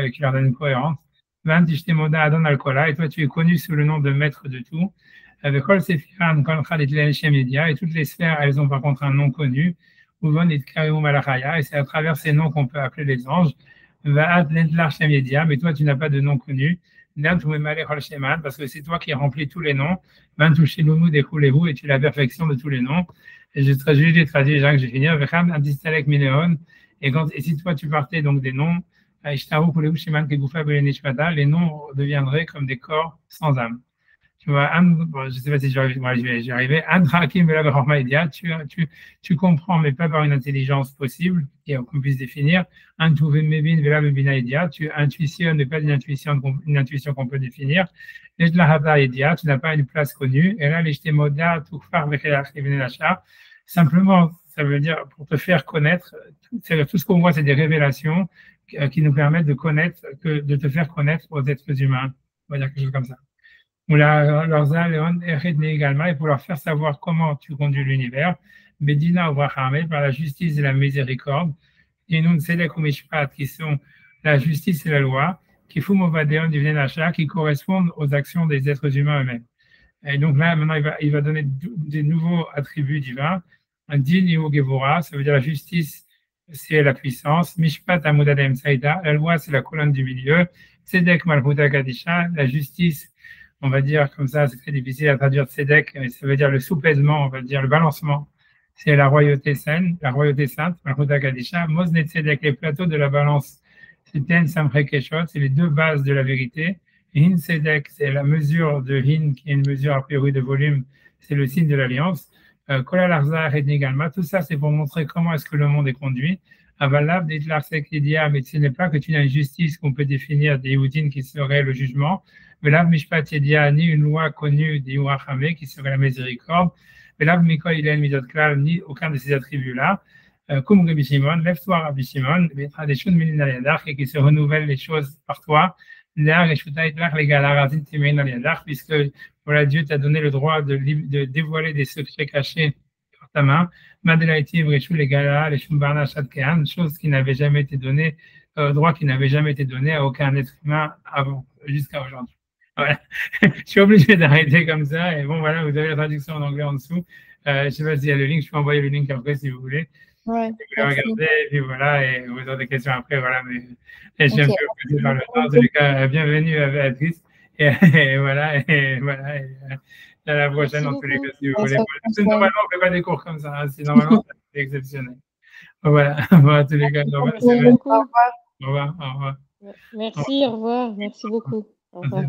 Et qui leur donne une cohérence. Et toi, tu es connu sous le nom de maître de tout. Et toutes les sphères, elles ont par contre un nom connu. Et c'est à travers ces noms qu'on peut appeler les anges. Mais toi, tu n'as pas de nom connu. Parce que c'est toi qui remplis tous les noms. Et tu es la perfection de tous les noms. Et je traduis, Jacques, je vais finir. Et si toi, tu partais donc des noms, les noms deviendraient comme des corps sans âme. Tu vois, je ne sais pas si j'y arriver. Tu comprends, mais pas par une intelligence possible, qu'on puisse définir. Tu intuitionnes, mais pas une intuition qu'on peut définir. Tu n'as pas une place connue. Et là, simplement, ça veut dire pour te faire connaître, tout ce qu'on voit, c'est des révélations qui nous permettent de te faire connaître aux êtres humains. On va dire quelque chose comme ça. Et pour leur faire savoir comment tu conduis l'univers, Bedina Obrachame, par la justice et la miséricorde, et nous, Tzedek ou Mishpat, qui sont la justice et la loi, qui qui correspondent aux actions des êtres humains eux-mêmes. Et donc là, maintenant, il va donner des nouveaux attributs divins. Un din ou gevura, ça veut dire la justice, c'est la puissance. Mishpat amudadem saïda, la loi, c'est la colonne du milieu. Tzedek malchuta kadisha, la justice, on va dire comme ça, c'est très difficile à traduire tzedek, mais ça veut dire le soupaisement, on va dire le balancement. C'est la royauté sainte, malchuta kadisha. Mosne tzedek, les plateaux de la balance. C'est ten samre keshot, c'est les deux bases de la vérité. Hin tzedek, c'est la mesure de hin, qui est une mesure a priori de volume, c'est le signe de l'alliance. Tout ça, c'est pour montrer comment est-ce que le monde est conduit. Mais ce n'est pas que tu as une justice qu'on peut définir des Yehudin qui serait le jugement. Ni une loi connue des Yuachame qui serait la miséricorde. Ni aucun de ces attributs-là. Comme Rabbi Shimon, lève-toi Rabbi Shimon, et qui se renouvellent les choses par toi. Puisque voilà, Dieu t'a donné le droit de dévoiler des secrets cachés par ta main. Chose qui n'avait jamais été donnée, droit qui n'avait jamais été donné à aucun être humain avant, jusqu'à aujourd'hui. Voilà. Je suis obligé d'arrêter comme ça. Et bon, voilà, vous avez la traduction en anglais en dessous. Je ne sais pas s'il y a le link, je peux envoyer le link après si vous voulez. Ouais, vous regardez, et puis voilà, et vous aurez des questions après, voilà, mais je suis un peu occupé par le temps. En tous les cas, bienvenue à Béatrice, et voilà, et à la prochaine, en tous les cas, si vous voulez. Normalement, on ne fait pas des cours comme ça, c'est normalement c'est exceptionnel. Voilà, en tous les cas, merci beaucoup. Au revoir, au revoir. Merci, au revoir, merci beaucoup. Au revoir.